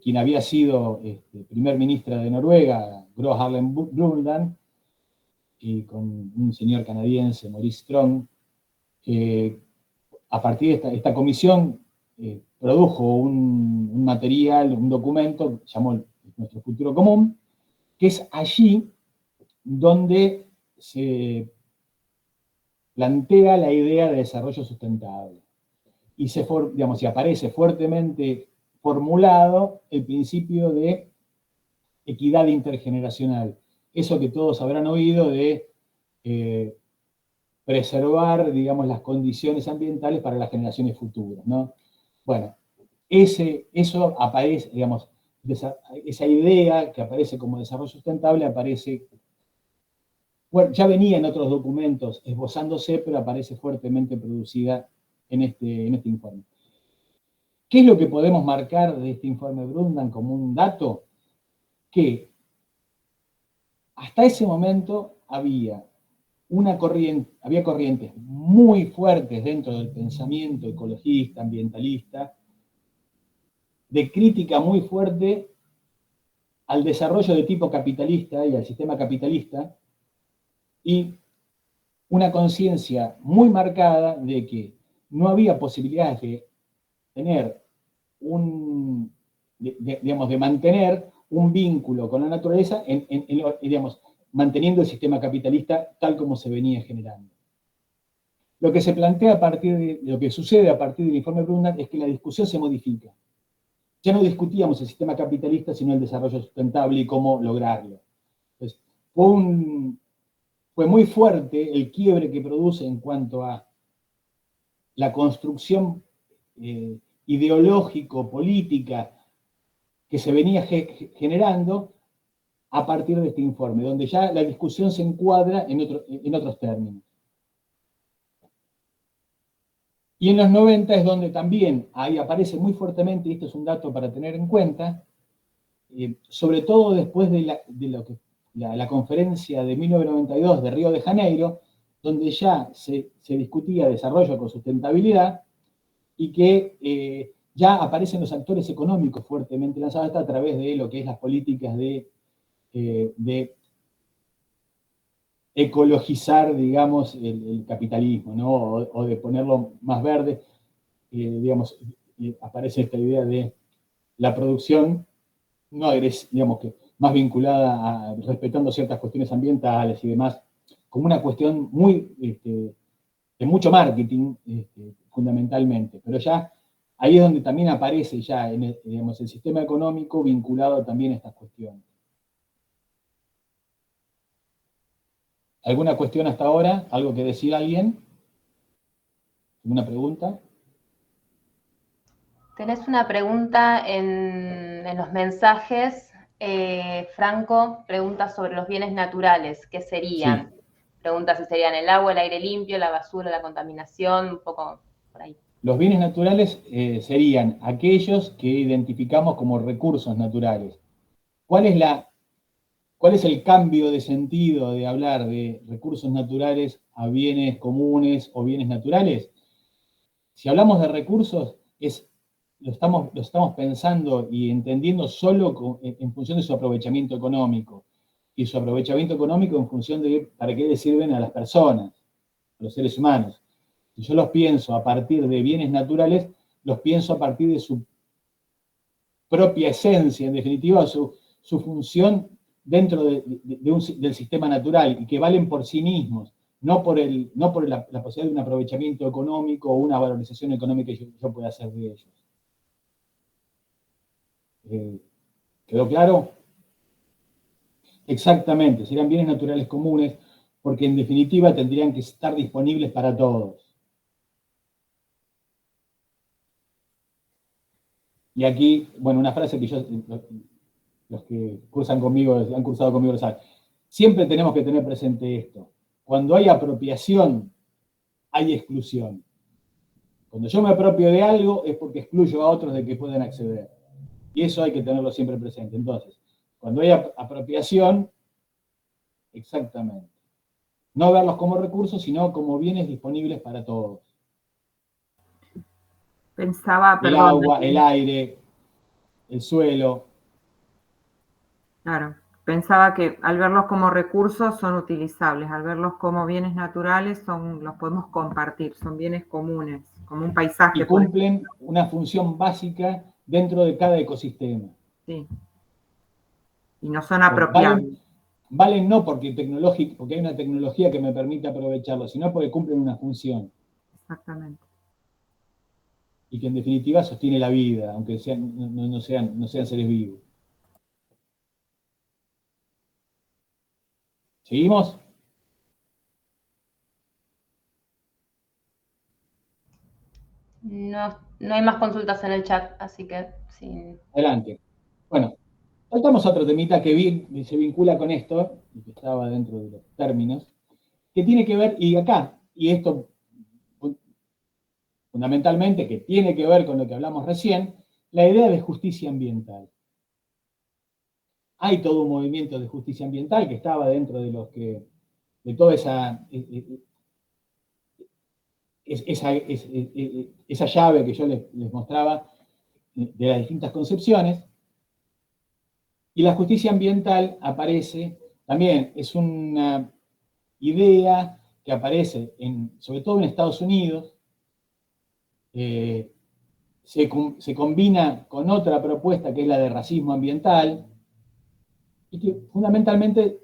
quien había sido primer ministra de Noruega, Gro Harlem Brundtland, y con un señor canadiense, Maurice Strong. A partir de esta comisión produjo un material, un documento, llamó Nuestro Futuro Común, que es allí donde se plantea la idea de desarrollo sustentable. Y aparece fuertemente formulado el principio de equidad intergeneracional. Eso que todos habrán oído de preservar, digamos, las condiciones ambientales para las generaciones futuras, ¿no? Bueno, eso aparece, digamos, esa idea que aparece como desarrollo sustentable aparece, bueno, ya venía en otros documentos esbozándose, pero aparece fuertemente producida en este informe. ¿Qué es lo que podemos marcar de este informe Brundtland como un dato? Que hasta ese momento había corrientes muy fuertes dentro del pensamiento ecologista, ambientalista, de crítica muy fuerte al desarrollo de tipo capitalista y al sistema capitalista, y una conciencia muy marcada de que no había posibilidades de tener de mantener un vínculo con la naturaleza digamos, manteniendo el sistema capitalista tal como se venía generando. Lo que se plantea lo que sucede a partir del informe Brundtland es que la discusión se modifica. Ya no discutíamos el sistema capitalista, sino el desarrollo sustentable y cómo lograrlo. Entonces, fue muy fuerte el quiebre que produce en cuanto a la construcción ideológico-política que se venía generando a partir de este informe, donde ya la discusión se encuadra en otros términos. Y en los 90 es donde también ahí aparece muy fuertemente, y esto es un dato para tener en cuenta, sobre todo después de la conferencia de 1992 de Río de Janeiro, donde ya se discutía desarrollo con sustentabilidad, y que ya aparecen los actores económicos fuertemente lanzados a través de lo que es las políticas de ecologizar, digamos, el capitalismo, ¿no? O de ponerlo más verde. Digamos, aparece esta idea de la producción, no digamos que más vinculada a respetando ciertas cuestiones ambientales y demás, como una cuestión muy de mucho marketing, fundamentalmente, pero ya ahí es donde también aparece ya digamos, el sistema económico vinculado también a estas cuestiones. ¿Alguna cuestión hasta ahora? ¿Algo que decir alguien? ¿Alguna pregunta? Tenés una pregunta en los mensajes. Franco pregunta sobre los bienes naturales. ¿Qué serían? Sí. Pregunta si serían el agua, el aire limpio, la basura, la contaminación, un poco por ahí. Los bienes naturales serían aquellos que identificamos como recursos naturales. ¿Cuál es el cambio de sentido de hablar de recursos naturales a bienes comunes o bienes naturales? Si hablamos de recursos, lo estamos pensando y entendiendo solo en función de su aprovechamiento económico. Y su aprovechamiento económico en función de para qué le sirven a las personas, a los seres humanos. Si yo los pienso a partir de bienes naturales, los pienso a partir de su propia esencia, en definitiva, su función dentro del sistema natural, y que valen por sí mismos, no por la posibilidad de un aprovechamiento económico o una valorización económica que yo pueda hacer de ellos. ¿Quedó claro? Exactamente, serían bienes naturales comunes. porque en definitiva tendrían que estar disponibles para todos. Y aquí, bueno, una frase que los que cursan conmigo, han cursado conmigo lo saben. Siempre tenemos que tener presente esto. Cuando hay apropiación, hay exclusión. Cuando yo me apropio de algo es porque excluyo a otros de que puedan acceder. Y eso hay que tenerlo siempre presente. Entonces, cuando hay apropiación, exactamente. No verlos como recursos, sino como bienes disponibles para todos. Pensaba, El agua, el aire, el suelo. Claro, pensaba que al verlos como recursos son utilizables, al verlos como bienes naturales los podemos compartir, son bienes comunes, como un paisaje. Y cumplen una función básica dentro de cada ecosistema. Sí. Y no son apropiables. Valen no porque hay una tecnología que me permite aprovecharlo, sino porque cumplen una función. Exactamente. Y que en definitiva sostiene la vida, aunque no sean seres vivos. ¿Seguimos? No, no hay más consultas en el chat, así que sí. Adelante. Bueno, saltamos a otro temita que se vincula con esto, y que estaba dentro de los términos, que tiene que ver, y esto fundamentalmente, que tiene que ver con lo que hablamos recién, la idea de justicia ambiental. Hay todo un movimiento de justicia ambiental que estaba dentro de toda esa llave que yo les mostraba de las distintas concepciones. Y la justicia ambiental aparece, también es una idea que aparece sobre todo en Estados Unidos, se combina con otra propuesta que es la de racismo ambiental, y que fundamentalmente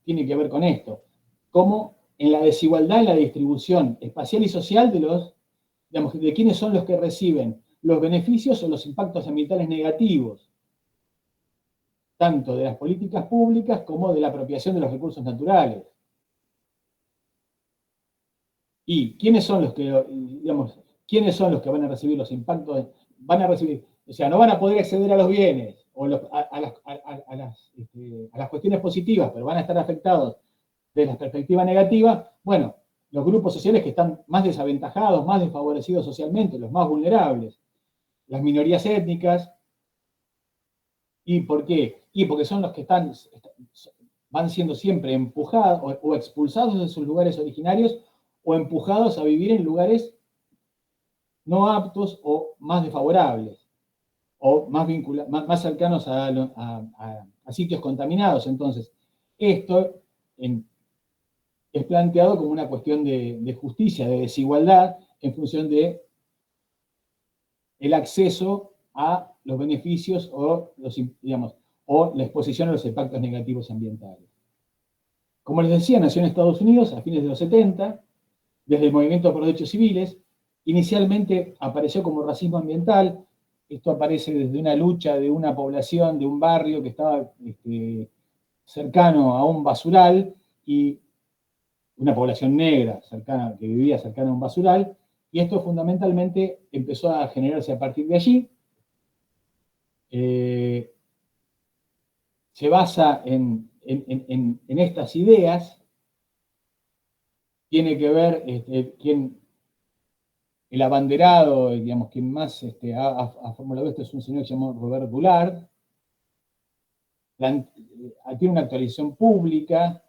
tiene que ver con esto, como en la desigualdad en la distribución espacial y social de quiénes son los que reciben los beneficios o los impactos ambientales negativos, tanto de las políticas públicas como de la apropiación de los recursos naturales. ¿Y quiénes son los que van a recibir los impactos? O sea, no van a poder acceder a los bienes o a las cuestiones positivas, pero van a estar afectados desde la perspectiva negativa. Bueno, los grupos sociales que están más desaventajados, más desfavorecidos socialmente, los más vulnerables, las minorías étnicas. ¿Y por qué? Y porque son los que van siendo siempre empujados o expulsados de sus lugares originarios o empujados a vivir en lugares no aptos o más desfavorables, o más cercanos a sitios contaminados. Entonces, esto es planteado como una cuestión de justicia, de desigualdad, en función de el acceso a los beneficios o la exposición a los impactos negativos ambientales. Como les decía, nació en Estados Unidos a fines de los 70, desde el movimiento por derechos civiles. Inicialmente apareció como racismo ambiental. Esto aparece desde una lucha de una población, de un barrio que estaba cercano a un basural, y una población negra que vivía cercana a un basural, y esto fundamentalmente empezó a generarse a partir de allí. Se basa en estas ideas. Tiene que ver el abanderado, digamos, quien más ha formulado esto es un señor llamado Robert Goulart. Tiene una actualización pública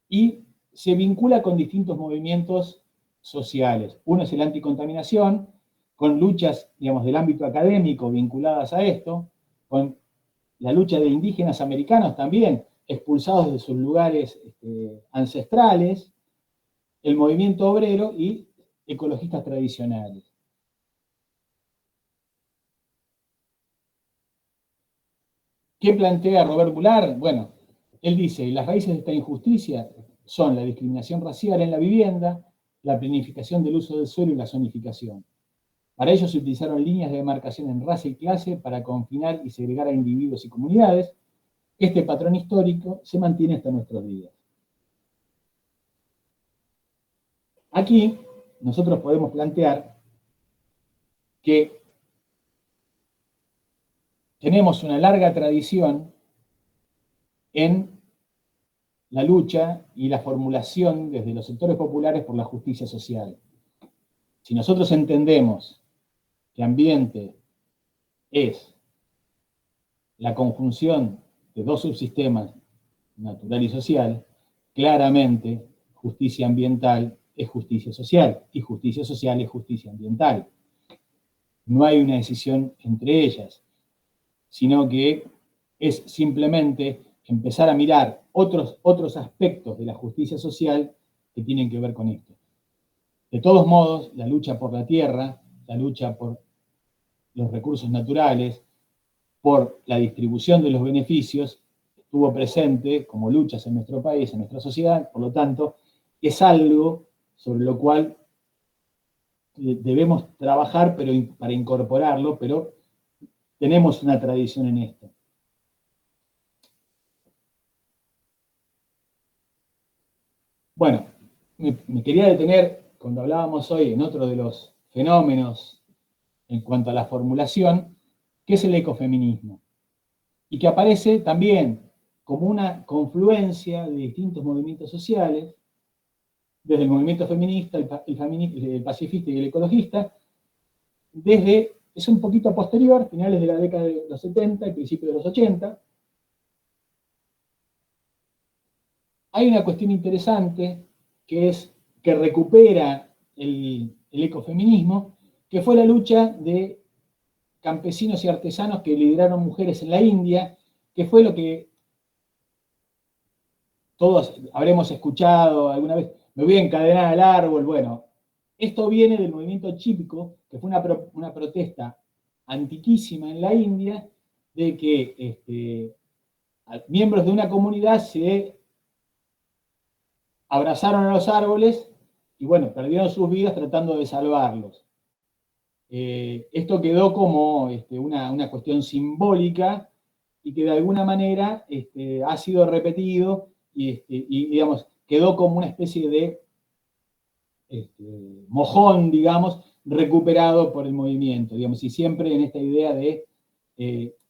y se vincula con distintos movimientos sociales. Uno es el anticontaminación, con luchas, digamos, del ámbito académico vinculadas a esto, con la lucha de indígenas americanos también, expulsados de sus lugares ancestrales, el movimiento obrero y ecologistas tradicionales. ¿Qué plantea Robert Goulart? Bueno, él dice, las raíces de esta injusticia son la discriminación racial en la vivienda, la planificación del uso del suelo y la zonificación. Para ello se utilizaron líneas de demarcación en raza y clase para confinar y segregar a individuos y comunidades. Este patrón histórico se mantiene hasta nuestros días. Aquí nosotros podemos plantear que tenemos una larga tradición en la lucha y la formulación desde los sectores populares por la justicia social. Si nosotros entendemos que ambiente es la conjunción de dos subsistemas, natural y social, claramente justicia ambiental es justicia social y justicia social es justicia ambiental. No hay una decisión entre ellas, sino que es simplemente empezar a mirar otros aspectos de la justicia social que tienen que ver con esto. De todos modos, la lucha por la tierra, la lucha por los recursos naturales, por la distribución de los beneficios, estuvo presente como luchas en nuestro país, en nuestra sociedad, por lo tanto, es algo sobre lo cual debemos trabajar para incorporarlo, pero tenemos una tradición en esto. Bueno, me quería detener, cuando hablábamos hoy, en otro de los fenómenos en cuanto a la formulación, que es el ecofeminismo, y que aparece también como una confluencia de distintos movimientos sociales, desde el movimiento feminista, el pacifista y el ecologista, es un poquito posterior, finales de la década de los 70 y principios de los 80. Hay una cuestión interesante que recupera el ecofeminismo, que fue la lucha de campesinos y artesanos que lideraron mujeres en la India, que fue lo que todos habremos escuchado alguna vez, me voy a encadenar al árbol. Bueno, esto viene del movimiento chípico, que fue una protesta antiquísima en la India, de que miembros de una comunidad se abrazaron a los árboles y, bueno, perdieron sus vidas tratando de salvarlos. Esto quedó como una cuestión simbólica y que de alguna manera ha sido repetido y, digamos, quedó como una especie de mojón, digamos, recuperado por el movimiento, digamos, y siempre en esta idea de,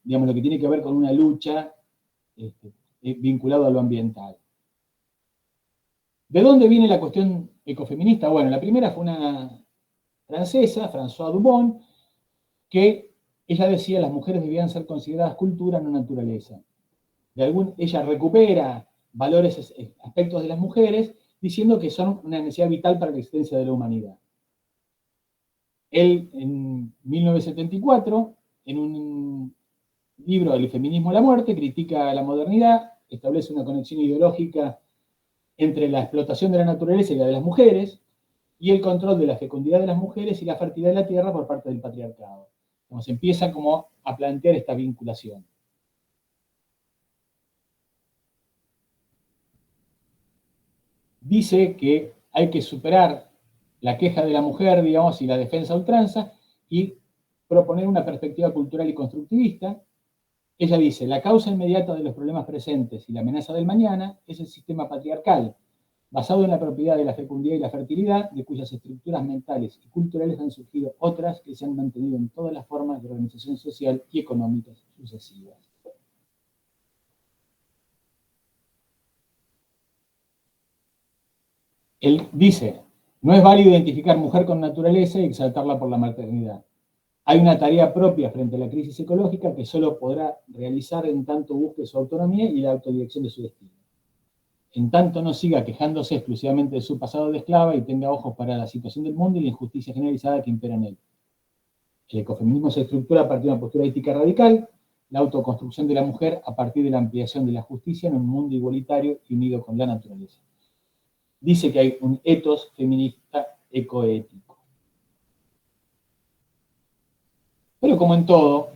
digamos, lo que tiene que ver con una lucha vinculada a lo ambiental. ¿De dónde viene la cuestión ecofeminista? Bueno, la primera fue una francesa, Françoise Dubon, que ella decía las mujeres debían ser consideradas cultura, no naturaleza. Ella recupera valores, aspectos de las mujeres, diciendo que son una necesidad vital para la existencia de la humanidad. Él, en 1974, en un libro, El feminismo y la muerte, critica la modernidad, establece una conexión ideológica entre la explotación de la naturaleza y la de las mujeres, y el control de la fecundidad de las mujeres y la fertilidad de la tierra por parte del patriarcado. Entonces empieza como a plantear esta vinculación. Dice que hay que superar la queja de la mujer, digamos, y la defensa a ultranza, y proponer una perspectiva cultural y constructivista. Ella dice, la causa inmediata de los problemas presentes y la amenaza del mañana es el sistema patriarcal, basado en la propiedad de la fecundidad y la fertilidad, de cuyas estructuras mentales y culturales han surgido otras que se han mantenido en todas las formas de organización social y económicas sucesivas. Él dice, no es válido identificar mujer con naturaleza y exaltarla por la maternidad. Hay una tarea propia frente a la crisis ecológica que solo podrá realizar en tanto busque su autonomía y la autodirección de su destino. En tanto no siga quejándose exclusivamente de su pasado de esclava y tenga ojos para la situación del mundo y la injusticia generalizada que impera en él. El ecofeminismo se estructura a partir de una postura ética radical, la autoconstrucción de la mujer a partir de la ampliación de la justicia en un mundo igualitario y unido con la naturaleza. Dice que hay un ethos feminista ecoético. Pero como en todo,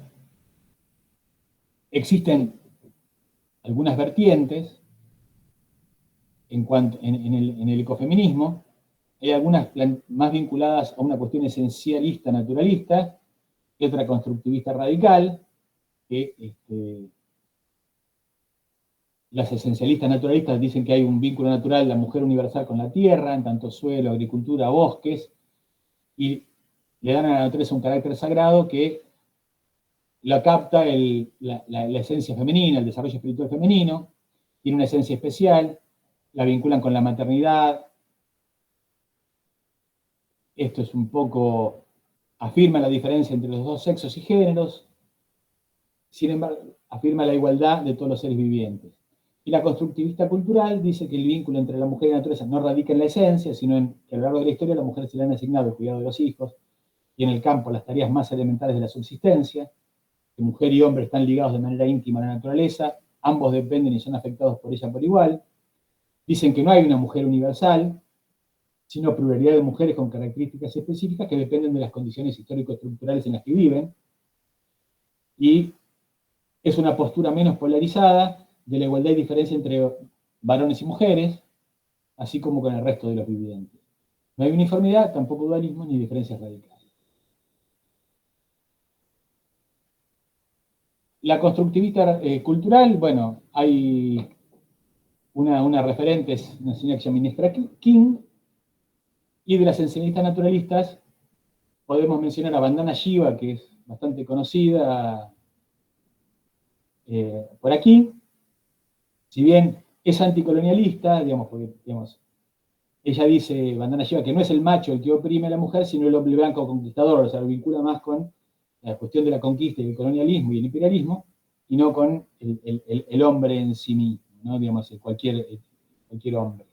existen algunas vertientes en el ecofeminismo. Hay algunas más vinculadas a una cuestión esencialista, naturalista, y otra constructivista radical, que Las esencialistas naturalistas dicen que hay un vínculo natural de la mujer universal con la tierra, en tanto suelo, agricultura, bosques, y le dan a la naturaleza un carácter sagrado que la capta la esencia femenina, el desarrollo espiritual femenino, tiene una esencia especial, la vinculan con la maternidad. Esto es un poco, afirma la diferencia entre los dos sexos y géneros, sin embargo, afirma la igualdad de todos los seres vivientes. Y la constructivista cultural dice que el vínculo entre la mujer y la naturaleza no radica en la esencia, sino en que a lo largo de la historia a la mujer se le han asignado el cuidado de los hijos y en el campo las tareas más elementales de la subsistencia, que mujer y hombre están ligados de manera íntima a la naturaleza, ambos dependen y son afectados por ella por igual. Dicen que no hay una mujer universal, sino pluralidad de mujeres con características específicas que dependen de las condiciones histórico-estructurales en las que viven. Y es una postura menos polarizada de la igualdad y diferencia entre varones y mujeres, así como con el resto de los vivientes. No hay uniformidad, tampoco dualismo ni diferencias radicales. La constructivista cultural, bueno, hay una referente, es una señora que se llama Ministra King, y de las esencialistas naturalistas podemos mencionar a Vandana Shiva, que es bastante conocida por aquí. Si bien es anticolonialista, digamos, porque ella dice, Vandana Shiva, que no es el macho el que oprime a la mujer, sino el hombre blanco conquistador, o sea, lo vincula más con la cuestión de la conquista y el colonialismo y el imperialismo, y no con el hombre en sí mismo, ¿no? Digamos, cualquier hombre.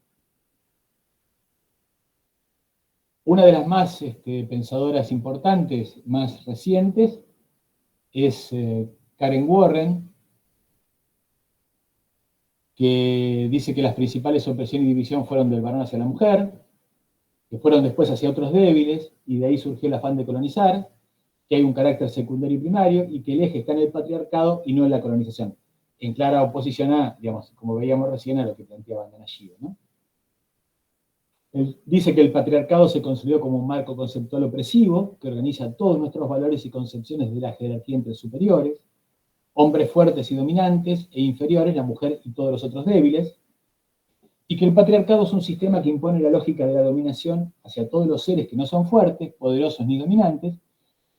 Una de las más pensadoras importantes, más recientes, es Karen Warren, que dice que las principales opresión y división fueron del varón hacia la mujer, que fueron después hacia otros débiles, y de ahí surgió el afán de colonizar, que hay un carácter secundario y primario, y que el eje está en el patriarcado y no en la colonización, en clara oposición a, digamos, como veíamos recién, a lo que planteaba Vandana Shiva, ¿no? Él dice que el patriarcado se consolidó como un marco conceptual opresivo, que organiza todos nuestros valores y concepciones de la jerarquía entre superiores, hombres fuertes y dominantes, e inferiores, la mujer y todos los otros débiles, y que el patriarcado es un sistema que impone la lógica de la dominación hacia todos los seres que no son fuertes, poderosos ni dominantes,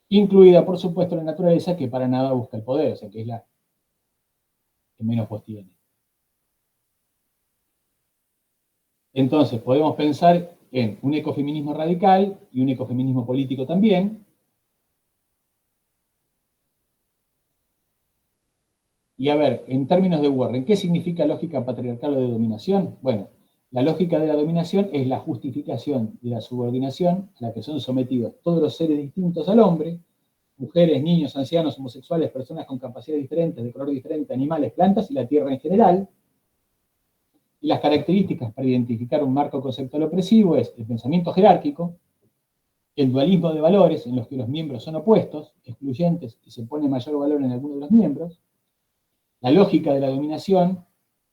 incluida, por supuesto, la naturaleza, que para nada busca el poder, o sea, que es la que menos voz tiene. Entonces, podemos pensar en un ecofeminismo radical y un ecofeminismo político también. Y a ver, en términos de Warren, ¿qué significa lógica patriarcal o de dominación? Bueno, la lógica de la dominación es la justificación de la subordinación a la que son sometidos todos los seres distintos al hombre, mujeres, niños, ancianos, homosexuales, personas con capacidades diferentes, de color diferente, animales, plantas y la tierra en general. Y las características para identificar un marco conceptual opresivo es el pensamiento jerárquico, el dualismo de valores en los que los miembros son opuestos, excluyentes y se pone mayor valor en alguno de los miembros, la lógica de la dominación,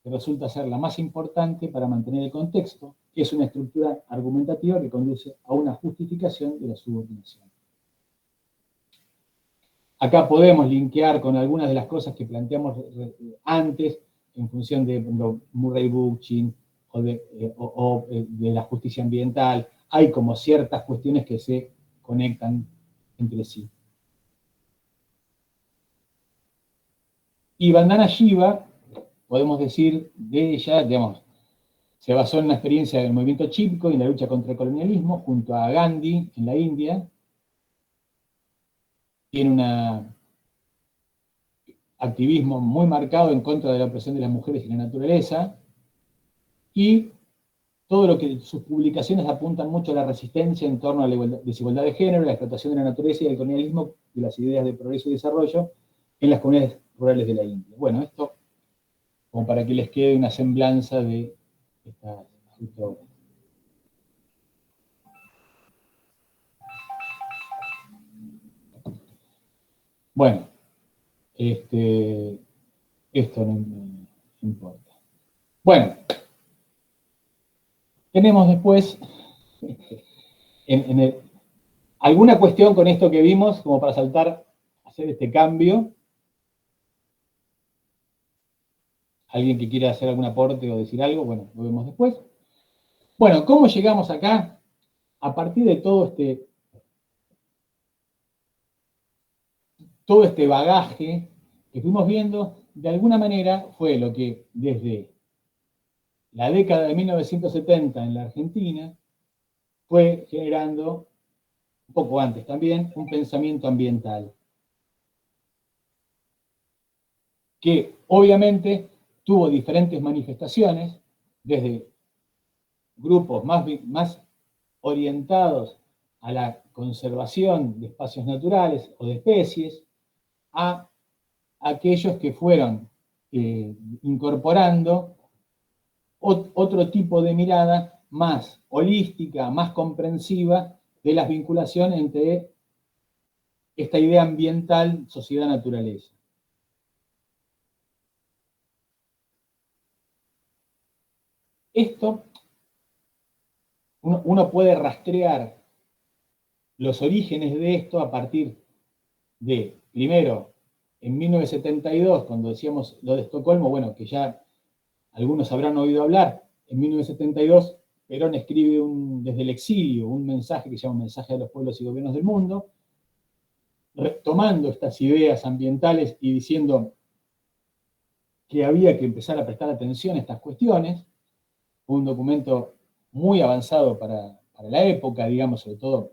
que resulta ser la más importante para mantener el contexto, que es una estructura argumentativa que conduce a una justificación de la subordinación. Acá podemos linkear con algunas de las cosas que planteamos antes, en función de Murray Bookchin o de la justicia ambiental. Hay como ciertas cuestiones que se conectan entre sí. Y Vandana Shiva, podemos decir de ella, digamos, se basó en una experiencia del movimiento chípico y en la lucha contra el colonialismo, junto a Gandhi en la India. Tiene un activismo muy marcado en contra de la opresión de las mujeres y la naturaleza, y todo lo que sus publicaciones apuntan mucho a la resistencia en torno a la desigualdad de género, la explotación de la naturaleza y el colonialismo de las ideas de progreso y desarrollo en las comunidades rurales de la India. Bueno, esto como para que les quede una semblanza de esta obra. Bueno, esto no importa. Bueno, tenemos después alguna cuestión con esto que vimos, como para saltar, hacer este cambio. ¿Alguien que quiera hacer algún aporte o decir algo? Bueno, lo vemos después. Bueno, ¿cómo llegamos acá? A partir de todo este bagaje que fuimos viendo, de alguna manera fue lo que desde la década de 1970 en la Argentina fue generando, un poco antes también, un pensamiento ambiental. Que obviamente tuvo diferentes manifestaciones, desde grupos más orientados a la conservación de espacios naturales o de especies, a aquellos que fueron incorporando otro tipo de mirada más holística, más comprensiva de las vinculaciones entre esta idea ambiental, sociedad-naturaleza. Esto, uno puede rastrear los orígenes de esto a partir de, primero, en 1972, cuando decíamos lo de Estocolmo, bueno, que ya algunos habrán oído hablar, en 1972 Perón escribe desde el exilio un mensaje que se llama Un mensaje a los pueblos y gobiernos del mundo, retomando estas ideas ambientales y diciendo que había que empezar a prestar atención a estas cuestiones. Un documento muy avanzado para la época, digamos, sobre todo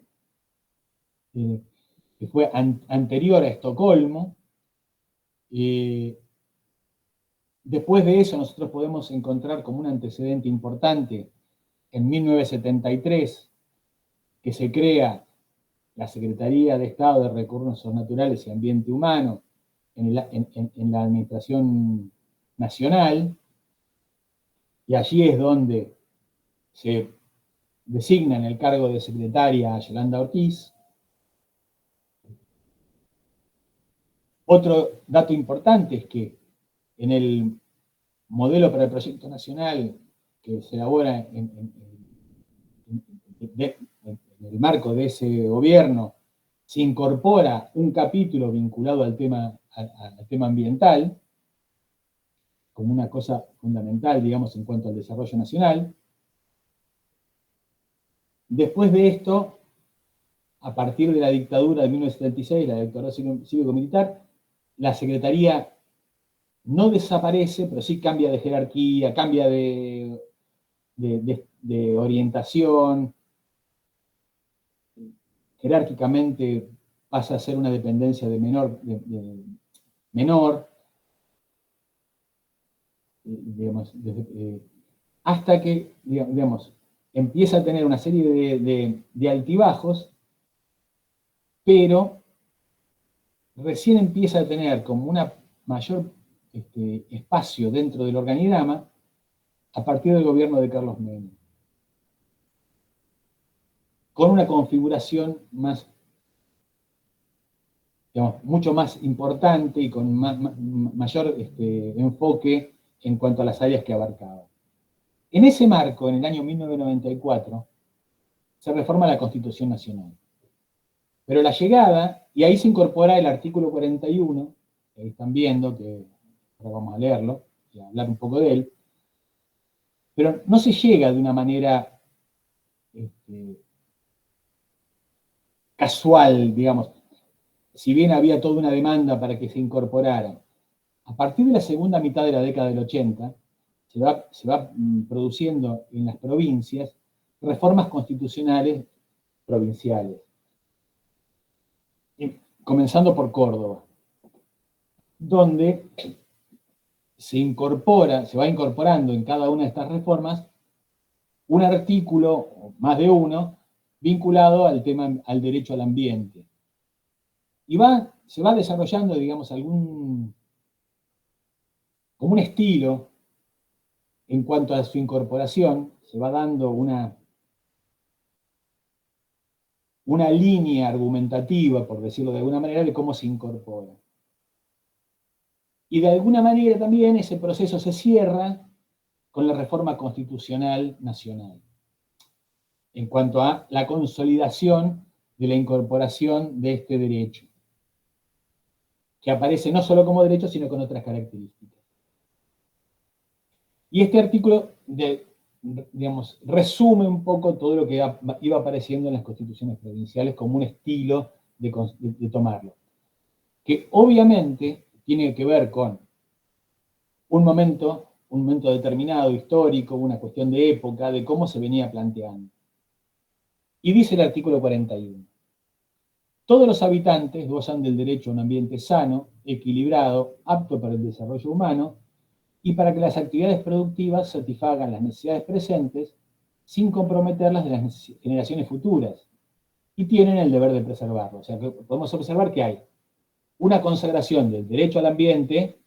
que fue anterior a Estocolmo. Después de eso nosotros podemos encontrar como un antecedente importante en 1973 que se crea la Secretaría de Estado de Recursos Naturales y Ambiente Humano en la Administración Nacional, y allí es donde se designa en el cargo de secretaria a Yolanda Ortiz. Otro dato importante es que en el modelo para el proyecto nacional que se elabora en el marco de ese gobierno, se incorpora un capítulo vinculado al tema ambiental, como una cosa fundamental, digamos, en cuanto al desarrollo nacional. Después de esto, a partir de la dictadura de 1976, la dictadura cívico-militar, la Secretaría no desaparece, pero sí cambia de jerarquía, cambia de orientación. Jerárquicamente pasa a ser una dependencia de menor, digamos, hasta que, digamos, empieza a tener una serie de altibajos, pero recién empieza a tener como una mayor espacio dentro del organigrama a partir del gobierno de Carlos Menem, con una configuración más, digamos, mucho más importante y con mayor enfoque en cuanto a las áreas que abarcaba. En ese marco, en el año 1994, se reforma la Constitución Nacional. Pero la llegada, y ahí se incorpora el artículo 41, que ahí están viendo, que ahora vamos a leerlo y a hablar un poco de él, pero no se llega de una manera casual, digamos, si bien había toda una demanda para que se incorporara. A partir de la segunda mitad de la década del 80, se va produciendo en las provincias reformas constitucionales provinciales, comenzando por Córdoba, donde se va incorporando en cada una de estas reformas un artículo, o más de uno, vinculado al derecho al ambiente. Y se va desarrollando, digamos, como un estilo en cuanto a su incorporación, se va dando una línea argumentativa, por decirlo de alguna manera, de cómo se incorpora. Y de alguna manera también ese proceso se cierra con la reforma constitucional nacional, en cuanto a la consolidación de la incorporación de este derecho, que aparece no solo como derecho, sino con otras características. Y este artículo, digamos, resume un poco todo lo que iba apareciendo en las constituciones provinciales como un estilo de tomarlo. Que obviamente tiene que ver con un momento determinado, histórico, una cuestión de época, de cómo se venía planteando. Y dice el artículo 41. Todos los habitantes gozan del derecho a un ambiente sano, equilibrado, apto para el desarrollo humano y para que las actividades productivas satisfagan las necesidades presentes sin comprometerlas de las generaciones futuras, y tienen el deber de preservarlo. O sea, que podemos observar que hay una consagración del derecho al ambiente,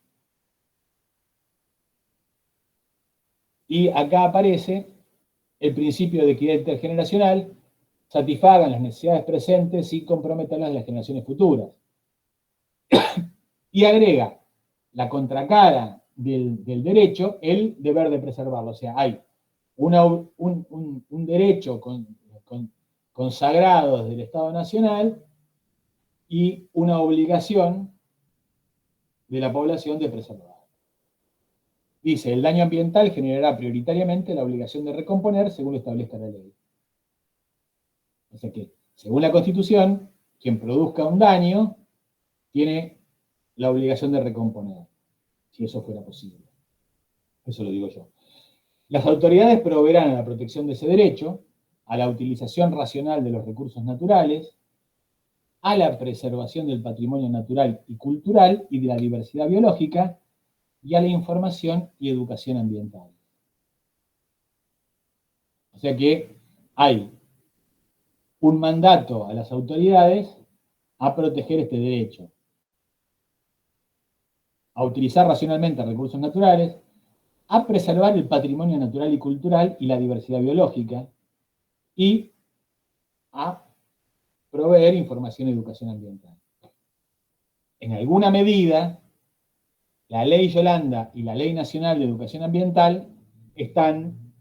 y acá aparece el principio de equidad intergeneracional, satisfagan las necesidades presentes sin comprometerlas de las generaciones futuras. Y agrega la contracara del derecho, el deber de preservarlo. O sea, hay un derecho consagrado desde el Estado Nacional y una obligación de la población de preservarlo. Dice, el daño ambiental generará prioritariamente la obligación de recomponer según lo establezca la ley. O sea que, según la Constitución, quien produzca un daño tiene la obligación de recomponer, si eso fuera posible. Eso lo digo yo. Las autoridades proveerán a la protección de ese derecho, a la utilización racional de los recursos naturales, a la preservación del patrimonio natural y cultural y de la diversidad biológica, y a la información y educación ambiental. O sea que hay un mandato a las autoridades a proteger este derecho, a utilizar racionalmente recursos naturales, a preservar el patrimonio natural y cultural y la diversidad biológica, y a proveer información y educación ambiental. En alguna medida, la Ley Yolanda y la Ley Nacional de Educación Ambiental están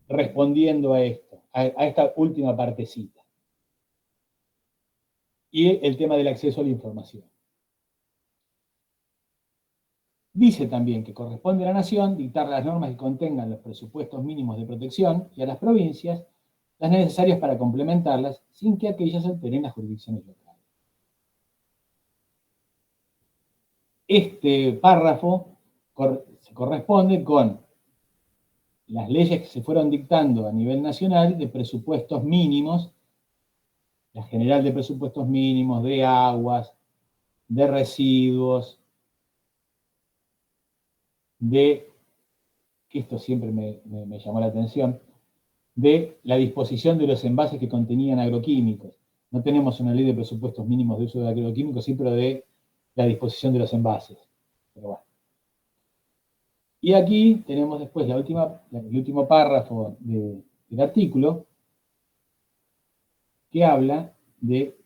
respondiendo a esto, a esta última partecita. Y el tema del acceso a la información. Dice también que corresponde a la Nación dictar las normas que contengan los presupuestos mínimos de protección y a las provincias las necesarias para complementarlas sin que aquellas alteren las jurisdicciones locales. Este párrafo se corresponde con las leyes que se fueron dictando a nivel nacional de presupuestos mínimos, la General de Presupuestos Mínimos de Aguas, de Residuos, que esto siempre me llamó la atención, de la disposición de los envases que contenían agroquímicos. No tenemos una ley de presupuestos mínimos de uso de agroquímicos, sí, pero de la disposición de los envases. Pero bueno. Y aquí tenemos después el último párrafo del artículo, que habla de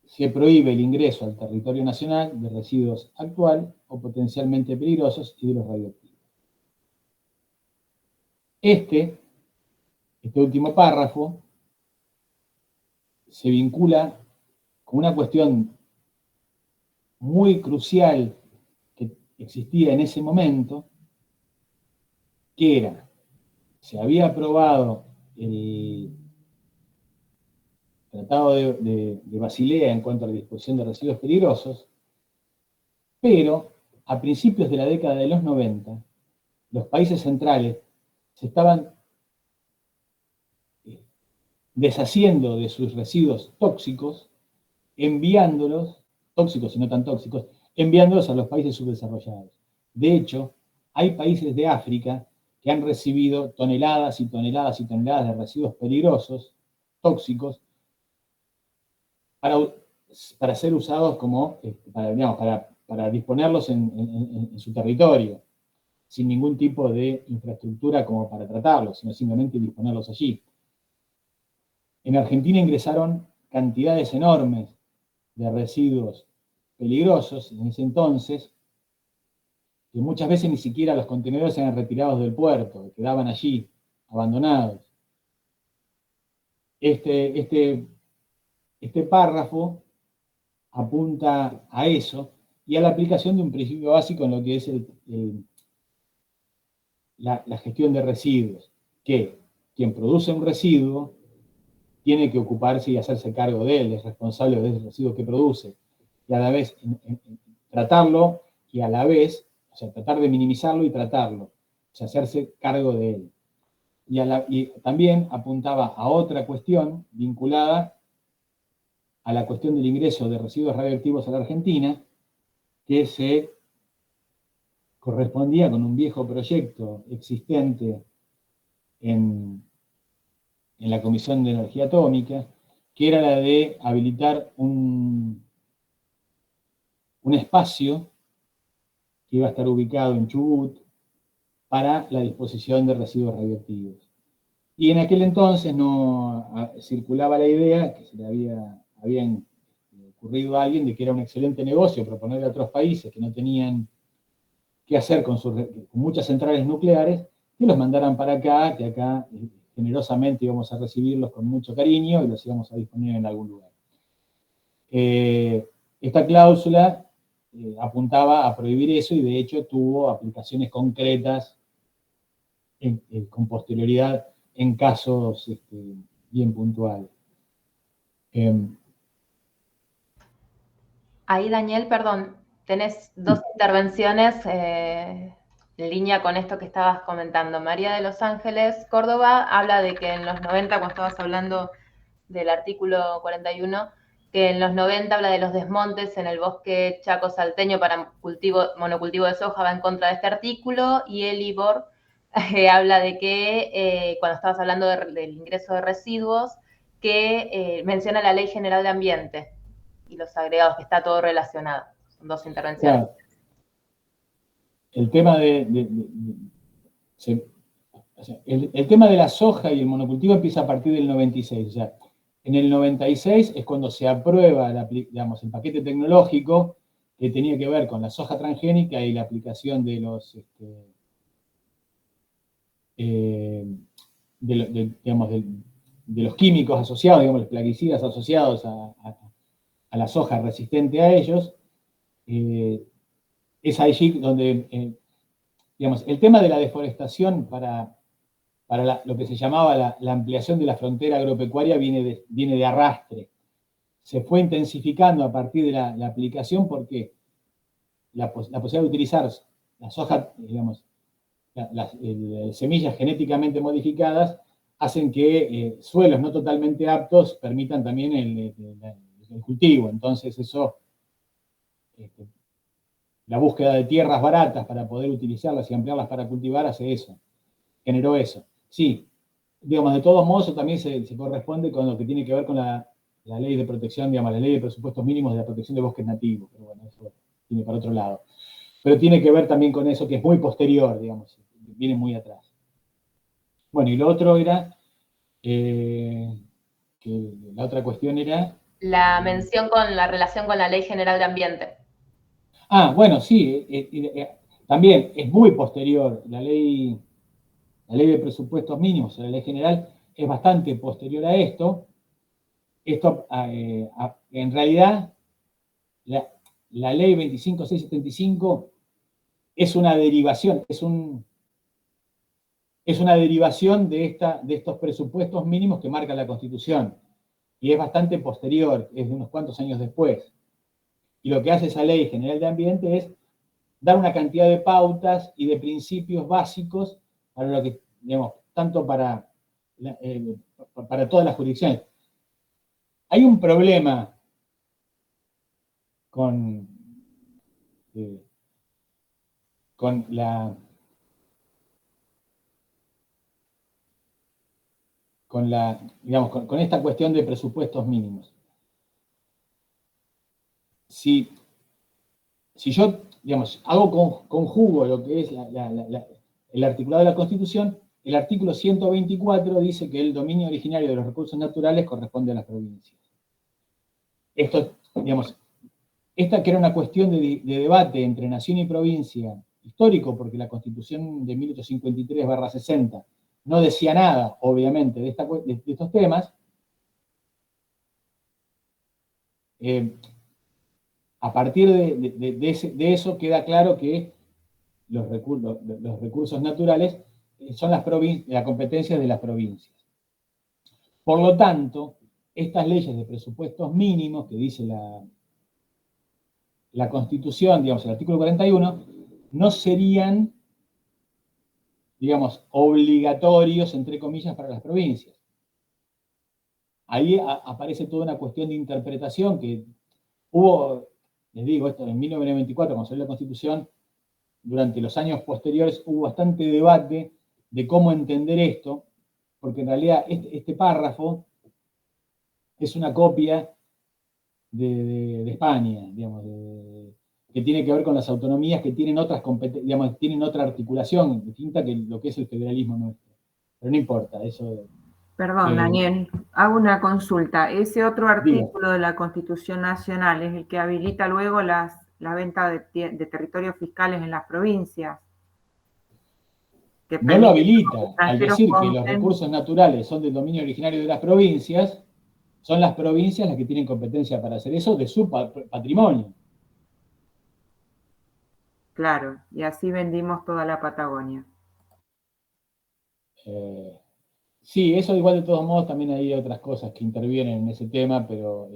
se prohíbe el ingreso al territorio nacional de residuos actual o potencialmente peligrosos y de los radioactivos. Este último párrafo se vincula con una cuestión muy crucial que existía en ese momento, que era, se había aprobado el Tratado de Basilea en cuanto a la disposición de residuos peligrosos, pero a principios de la década de los 90, los países centrales se estaban deshaciendo de sus residuos tóxicos, enviándolos, tóxicos y no tan tóxicos, enviándolos a los países subdesarrollados. De hecho, hay países de África que han recibido toneladas y toneladas y toneladas de residuos peligrosos, tóxicos, para ser usados como, para disponerlos en su territorio, sin ningún tipo de infraestructura como para tratarlos, sino simplemente disponerlos allí. En Argentina ingresaron cantidades enormes de residuos peligrosos en ese entonces, que muchas veces ni siquiera los contenedores eran retirados del puerto, quedaban allí, abandonados. Este párrafo apunta a eso y a la aplicación de un principio básico en lo que es la gestión de residuos, que quien produce un residuo tiene que ocuparse y hacerse cargo de él, es responsable de ese residuo que produce, y a la vez tratarlo, y a la vez, o sea, tratar de minimizarlo y tratarlo, o sea, hacerse cargo de él. Y también apuntaba a otra cuestión vinculada a la cuestión del ingreso de residuos radioactivos a la Argentina, que se correspondía con un viejo proyecto existente en la Comisión de Energía Atómica, que era la de habilitar un espacio que iba a estar ubicado en Chubut para la disposición de residuos radioactivos. Y en aquel entonces no circulaba la idea, que se le había ocurrido a alguien, de que era un excelente negocio proponerle a otros países que no tenían qué hacer con muchas centrales nucleares, que los mandaran para acá, que acá generosamente íbamos a recibirlos con mucho cariño y los íbamos a disponer en algún lugar. Esta cláusula apuntaba a prohibir eso, y de hecho tuvo aplicaciones concretas con posterioridad en casos bien puntuales. Ahí, Daniel, perdón, tenés dos intervenciones en línea con esto que estabas comentando. María de Los Ángeles, Córdoba, habla de que en los 90, cuando estabas hablando del artículo 41, que en los 90 habla de los desmontes en el bosque chaco salteño para monocultivo de soja, va en contra de este artículo, y Elibor habla de que cuando estabas hablando del ingreso de residuos, que menciona la Ley General de Ambiente y los agregados, que está todo relacionado. Son dos intervenciones. Claro. El tema el tema de la soja y el monocultivo empieza a partir del 96. O sea, en el 96 es cuando se aprueba, digamos, el paquete tecnológico que tenía que ver con la soja transgénica y la aplicación de los de los químicos asociados, digamos, los plaguicidas asociados a la soja resistente a ellos. Es allí donde, digamos, el tema de la deforestación para lo que se llamaba la ampliación de la frontera agropecuaria viene de arrastre. Se fue intensificando a partir de la aplicación, porque la posibilidad de utilizar la soja, digamos, las semillas genéticamente modificadas, hacen que suelos no totalmente aptos permitan también el cultivo. Entonces eso, la búsqueda de tierras baratas para poder utilizarlas y ampliarlas para cultivar, hace eso, generó eso. Sí, digamos, de todos modos, también se corresponde con lo que tiene que ver con la ley de protección, digamos, la ley de presupuestos mínimos de la protección de bosques nativos, pero bueno, eso tiene para otro lado. Pero tiene que ver también con eso, que es muy posterior, digamos, viene muy atrás. Bueno, y lo otro era, que la otra cuestión era... La mención con la relación con la Ley General de Ambiente. Ah, bueno, sí, también es muy posterior. La ley de presupuestos mínimos, la ley general, es bastante posterior a esto. Esto, en realidad, la ley 25.675 es una derivación, es una derivación de estos presupuestos mínimos que marca la Constitución, y es bastante posterior, es de unos cuantos años después. Y lo que hace esa Ley General de Ambiente es dar una cantidad de pautas y de principios básicos para lo que, digamos, tanto para todas las jurisdicciones. Hay un problema con esta cuestión de presupuestos mínimos. Si yo, digamos, conjugo lo que es el articulado de la Constitución, el artículo 124 dice que el dominio originario de los recursos naturales corresponde a las provincias. Esto, digamos, esta que era una cuestión de debate entre nación y provincia, histórico, porque la Constitución de 1853/60 no decía nada, obviamente, de estos temas. A partir de eso queda claro que los recursos naturales son las competencias de las provincias. Por lo tanto, estas leyes de presupuestos mínimos que dice la Constitución, digamos, el artículo 41, no serían, digamos, obligatorios, entre comillas, para las provincias. Ahí aparece toda una cuestión de interpretación que hubo, les digo, esto en 1994, cuando salió la Constitución, durante los años posteriores hubo bastante debate de cómo entender esto, porque en realidad este párrafo es una copia de España, digamos, que tiene que ver con las autonomías que tienen otras competencias, digamos, tienen otra articulación distinta que lo que es el federalismo nuestro. Pero no importa, eso... Perdón, Daniel, hago una consulta. Ese otro artículo de la Constitución Nacional es el que habilita luego la venta de territorios fiscales en las provincias. No lo habilita. Al decir que los recursos naturales son del dominio originario de las provincias, son las provincias las que tienen competencia para hacer eso de su patrimonio. Claro, y así vendimos toda la Patagonia. Sí, eso igual de todos modos también hay otras cosas que intervienen en ese tema, pero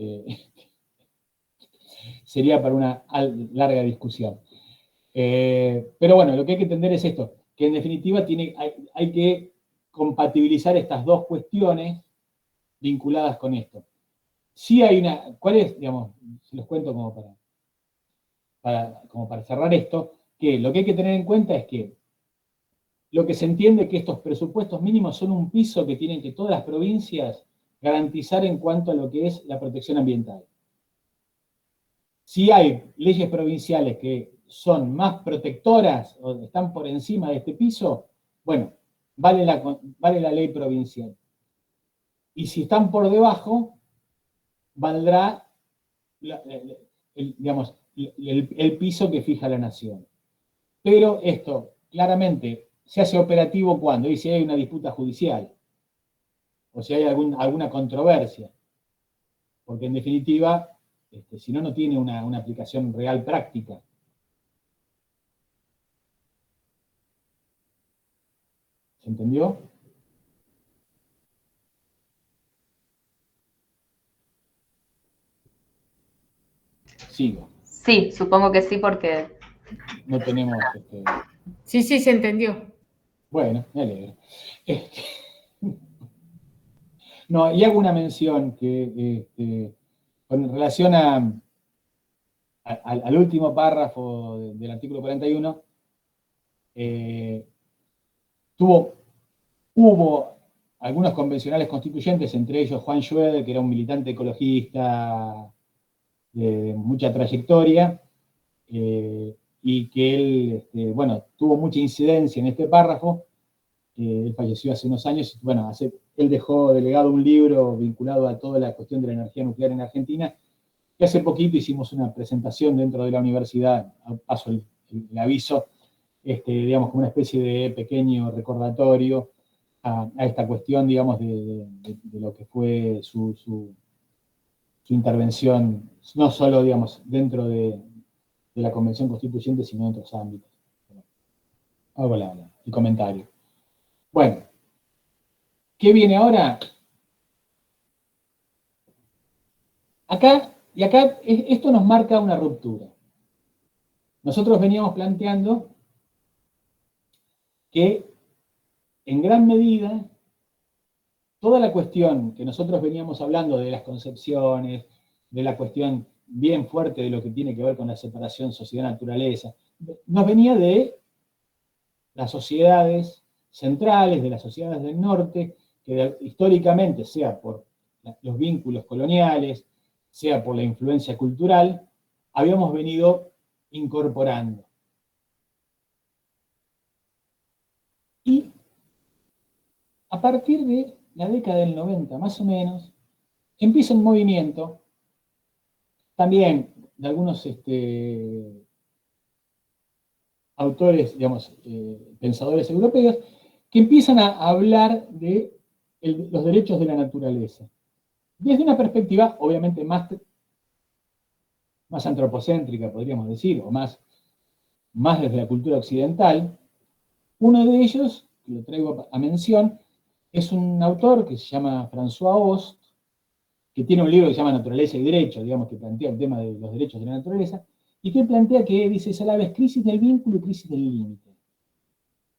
sería para una larga discusión. Pero bueno, lo que hay que entender es esto, que en definitiva hay que compatibilizar estas dos cuestiones vinculadas con esto. Sí hay una, ¿cuál es? Digamos, se los cuento como para cerrar esto, que lo que hay que tener en cuenta es que lo que se entiende es que estos presupuestos mínimos son un piso que tienen que todas las provincias garantizar en cuanto a lo que es la protección ambiental. Si hay leyes provinciales que son más protectoras o están por encima de este piso, bueno, vale la ley provincial. Y si están por debajo, valdrá el piso que fija la nación. Pero esto, claramente, se hace operativo cuando, y si hay una disputa judicial, o si hay alguna controversia, porque en definitiva, si no, no tiene una aplicación real práctica. ¿Se entendió? Sigo. Sí, supongo que sí, porque... No tenemos... Sí, se entendió. Bueno, me alegro. No, y hago una mención que con relación al último párrafo del artículo 41, hubo algunos convencionales constituyentes, entre ellos Juan Schroeder, que era un militante ecologista de mucha trayectoria, y que él, bueno, tuvo mucha incidencia en este párrafo. Él falleció hace unos años, bueno, él dejó delegado un libro vinculado a toda la cuestión de la energía nuclear en Argentina, que hace poquito hicimos una presentación dentro de la universidad, paso el aviso, digamos, como una especie de pequeño recordatorio a esta cuestión, digamos, de lo que fue su intervención, no solo, digamos, dentro de la Convención Constituyente, sino en otros ámbitos. Hago el comentario. Bueno, ¿qué viene ahora? Acá esto nos marca una ruptura. Nosotros veníamos planteando que, en gran medida, toda la cuestión que nosotros veníamos hablando de las concepciones, de la cuestión bien fuerte de lo que tiene que ver con la separación sociedad-naturaleza, nos venía de las sociedades centrales, de las sociedades del norte, que históricamente, sea por los vínculos coloniales, sea por la influencia cultural, habíamos venido incorporando. Y a partir de la década del 90, más o menos, empieza un movimiento, también de algunos autores, digamos, pensadores europeos, que empiezan a hablar de los derechos de la naturaleza. Desde una perspectiva, obviamente, más antropocéntrica, podríamos decir, o más desde la cultura occidental. Uno de ellos, que lo traigo a mención, es un autor que se llama François Host, que tiene un libro que se llama Naturaleza y Derecho, digamos, que plantea el tema de los derechos de la naturaleza, y que plantea que dice, es a la vez crisis del vínculo y crisis del límite.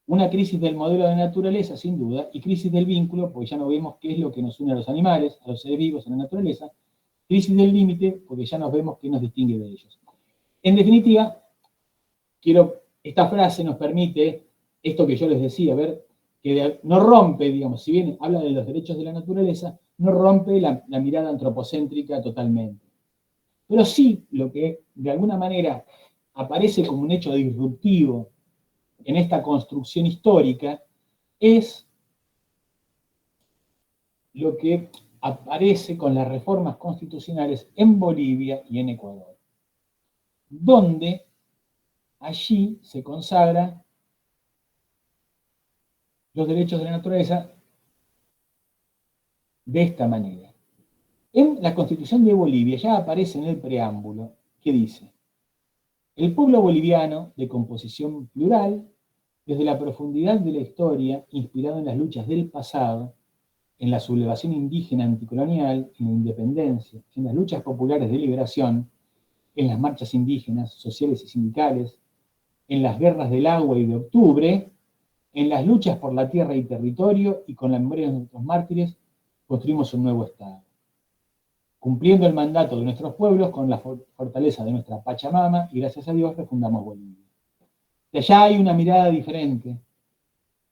Una crisis del modelo de naturaleza, sin duda, y crisis del vínculo, porque ya no vemos qué es lo que nos une a los animales, a los seres vivos, a la naturaleza. Crisis del límite, porque ya nos vemos qué nos distingue de ellos. En definitiva, esta frase nos permite, esto que yo les decía, ver, que no rompe, digamos, si bien habla de los derechos de la naturaleza, no rompe la mirada antropocéntrica totalmente. Pero sí, lo que de alguna manera aparece como un hecho disruptivo en esta construcción histórica es lo que aparece con las reformas constitucionales en Bolivia y en Ecuador, donde allí se consagran los derechos de la naturaleza de esta manera. En la Constitución de Bolivia ya aparece en el preámbulo que dice: el pueblo boliviano, de composición plural, desde la profundidad de la historia, inspirado en las luchas del pasado, en la sublevación indígena anticolonial, en la independencia, en las luchas populares de liberación, en las marchas indígenas, sociales y sindicales, en las guerras del agua y de octubre, en las luchas por la tierra y territorio y con la memoria de nuestros mártires, construimos un nuevo Estado. Cumpliendo el mandato de nuestros pueblos, con la fortaleza de nuestra Pachamama, y gracias a Dios refundamos Bolivia. De allá hay una mirada diferente,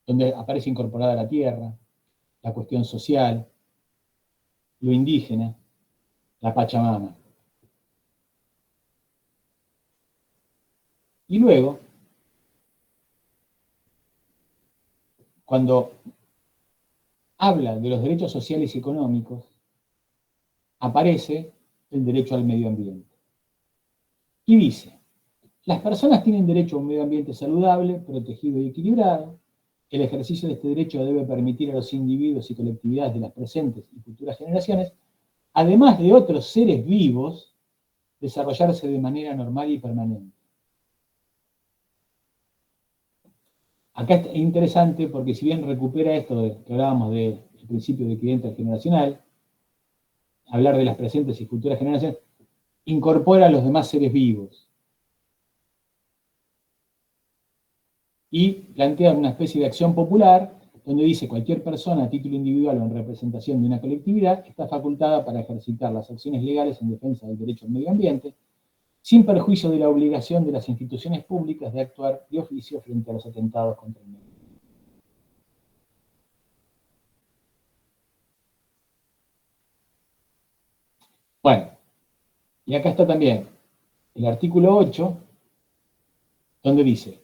donde aparece incorporada la tierra, la cuestión social, lo indígena, la Pachamama. Y luego, cuando habla de los derechos sociales y económicos, aparece el derecho al medio ambiente. Y dice: las personas tienen derecho a un medio ambiente saludable, protegido y equilibrado. El ejercicio de este derecho debe permitir a los individuos y colectividades de las presentes y futuras generaciones, además de otros seres vivos, desarrollarse de manera normal y permanente. Acá es interesante porque si bien recupera esto que hablábamos del principio de equidad intergeneracional, hablar de las presentes y futuras generaciones, incorpora a los demás seres vivos. Y plantea una especie de acción popular donde dice: cualquier persona a título individual o en representación de una colectividad está facultada para ejercitar las acciones legales en defensa del derecho al medio ambiente, sin perjuicio de la obligación de las instituciones públicas de actuar de oficio frente a los atentados contra el medio ambiente. Bueno, y acá está también el artículo 8, donde dice: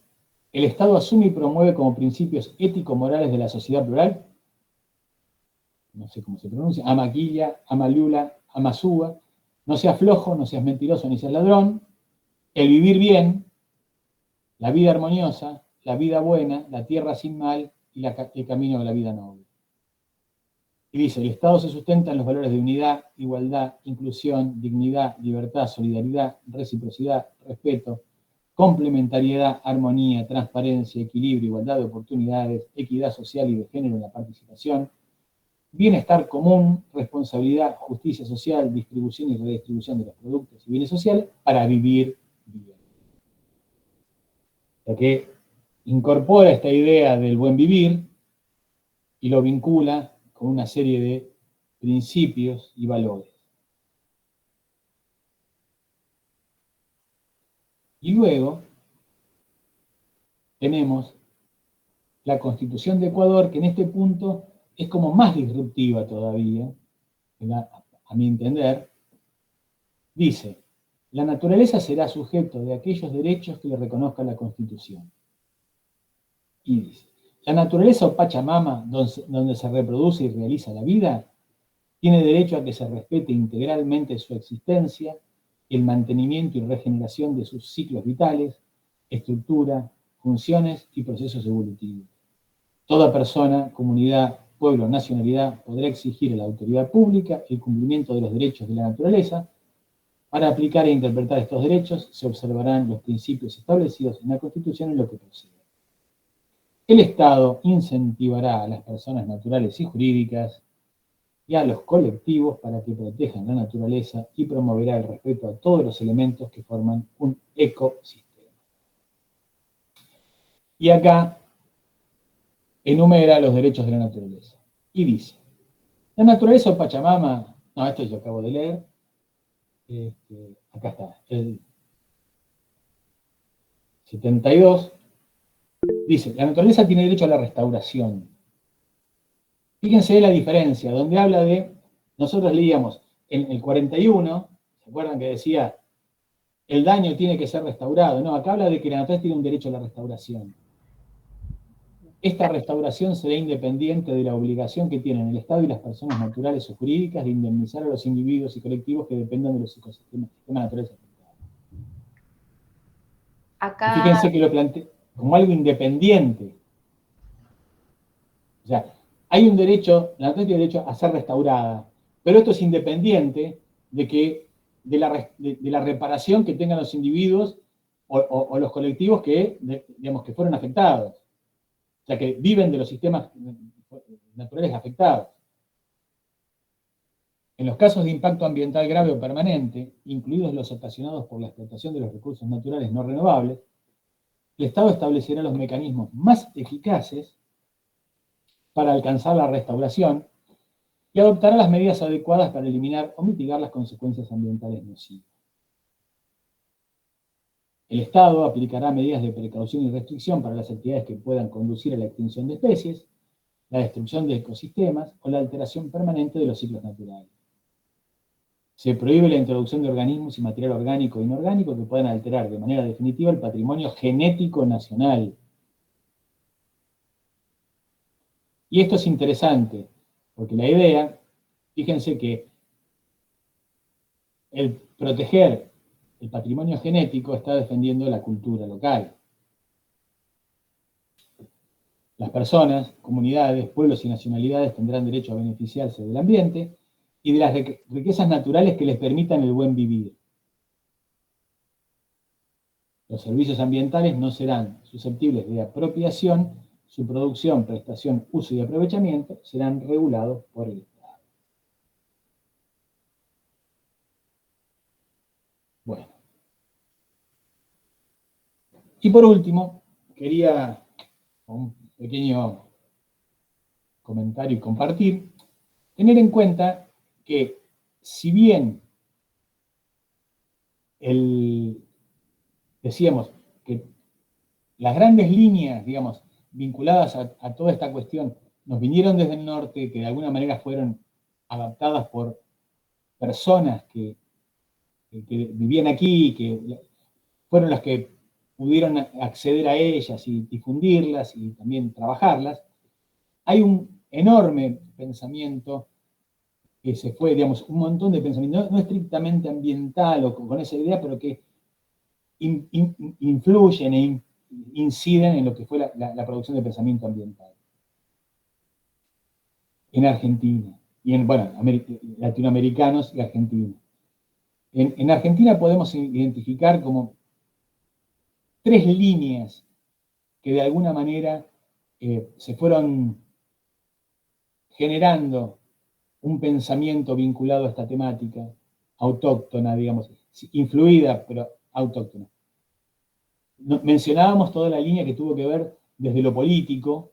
el Estado asume y promueve como principios ético-morales de la sociedad plural, no sé cómo se pronuncia, amaquilla, amalula, amasúa, no seas flojo, no seas mentiroso, ni seas ladrón, el vivir bien, la vida armoniosa, la vida buena, la tierra sin mal y el camino de la vida noble. Y dice: el Estado se sustenta en los valores de unidad, igualdad, inclusión, dignidad, libertad, solidaridad, reciprocidad, respeto, complementariedad, armonía, transparencia, equilibrio, igualdad de oportunidades, equidad social y de género en la participación, bienestar común, responsabilidad, justicia social, distribución y redistribución de los productos y bienes sociales para vivir bien. O sea que incorpora esta idea del buen vivir y lo vincula con una serie de principios y valores. Y luego tenemos la Constitución de Ecuador, que en este punto es como más disruptiva todavía, a mi entender. Dice: la naturaleza será sujeto de aquellos derechos que le reconozca la Constitución. Y dice: la naturaleza o Pachamama, donde se reproduce y realiza la vida, tiene derecho a que se respete integralmente su existencia, el mantenimiento y regeneración de sus ciclos vitales, estructura, funciones y procesos evolutivos. Toda persona, comunidad, pueblo, nacionalidad podrá exigir a la autoridad pública el cumplimiento de los derechos de la naturaleza. Para aplicar e interpretar estos derechos se observarán los principios establecidos en la Constitución en lo que procede. el Estado incentivará a las personas naturales y jurídicas y a los colectivos para que protejan la naturaleza y promoverá el respeto a todos los elementos que forman un ecosistema. Y acá enumera los derechos de la naturaleza. Y dice, la naturaleza o Pachamama, no, esto yo acabo de leer, acá está, el 72, dice, la naturaleza tiene derecho a la restauración. Fíjense la diferencia, donde habla de, nosotros leíamos en el 41, ¿se acuerdan que decía, el daño tiene que ser restaurado? No, acá habla de que la naturaleza tiene un derecho a la restauración. Esta restauración será independiente de la obligación que tienen el Estado y las personas naturales o jurídicas de indemnizar a los individuos y colectivos que dependan de los ecosistemas naturales afectados. Acá... Y fíjense que lo plantea como algo independiente. O sea, hay un derecho, la naturaleza tiene derecho a ser restaurada, pero esto es independiente de la reparación que tengan los individuos o los colectivos que, digamos, que fueron afectados. O sea, que viven de los sistemas naturales afectados. En los casos de impacto ambiental grave o permanente, incluidos los ocasionados por la explotación de los recursos naturales no renovables, el Estado establecerá los mecanismos más eficaces para alcanzar la restauración y adoptará las medidas adecuadas para eliminar o mitigar las consecuencias ambientales nocivas. El Estado aplicará medidas de precaución y restricción para las actividades que puedan conducir a la extinción de especies, la destrucción de ecosistemas o la alteración permanente de los ciclos naturales. Se prohíbe la introducción de organismos y material orgánico e inorgánico que puedan alterar de manera definitiva el patrimonio genético nacional. Y esto es interesante, porque la idea, fíjense que el proteger el patrimonio genético está defendiendo la cultura local. Las personas, comunidades, pueblos y nacionalidades tendrán derecho a beneficiarse del ambiente y de las riquezas naturales que les permitan el buen vivir. Los servicios ambientales no serán susceptibles de apropiación, su producción, prestación, uso y aprovechamiento serán regulados por el Estado. Bueno. Y por último, quería un pequeño comentario y compartir, tener en cuenta que si bien decíamos que las grandes líneas, digamos, vinculadas a toda esta cuestión, nos vinieron desde el norte, que de alguna manera fueron adaptadas por personas que vivían aquí, que fueron las que pudieron acceder a ellas y difundirlas y también trabajarlas. Hay un enorme pensamiento que se fue, digamos, un montón de pensamiento, no estrictamente ambiental o con esa idea, pero que influyen e inciden en lo que fue la producción de pensamiento ambiental. En Argentina, y en, bueno, latinoamericanos y argentinos. En Argentina podemos identificar como 3 líneas que de alguna manera se fueron generando un pensamiento vinculado a esta temática, autóctona, digamos, influida, pero autóctona. Mencionábamos toda la línea que tuvo que ver desde lo político,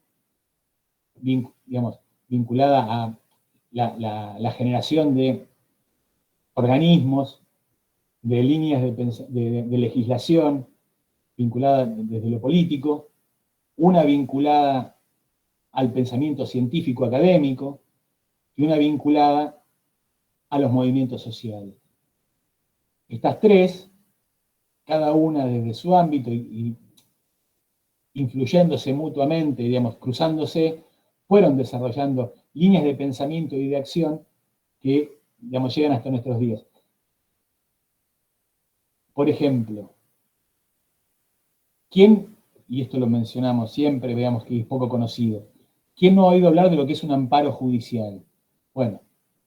digamos, vinculada a la generación de organismos, de líneas de legislación, vinculada desde lo político, una vinculada al pensamiento científico académico y una vinculada a los movimientos sociales. Estas 3, cada una desde su ámbito y influyéndose mutuamente, digamos, cruzándose, fueron desarrollando líneas de pensamiento y de acción que, digamos, llegan hasta nuestros días. Por ejemplo, ¿quién, y esto lo mencionamos siempre, veamos que es poco conocido, ¿quién no ha oído hablar de lo que es un amparo judicial? Bueno,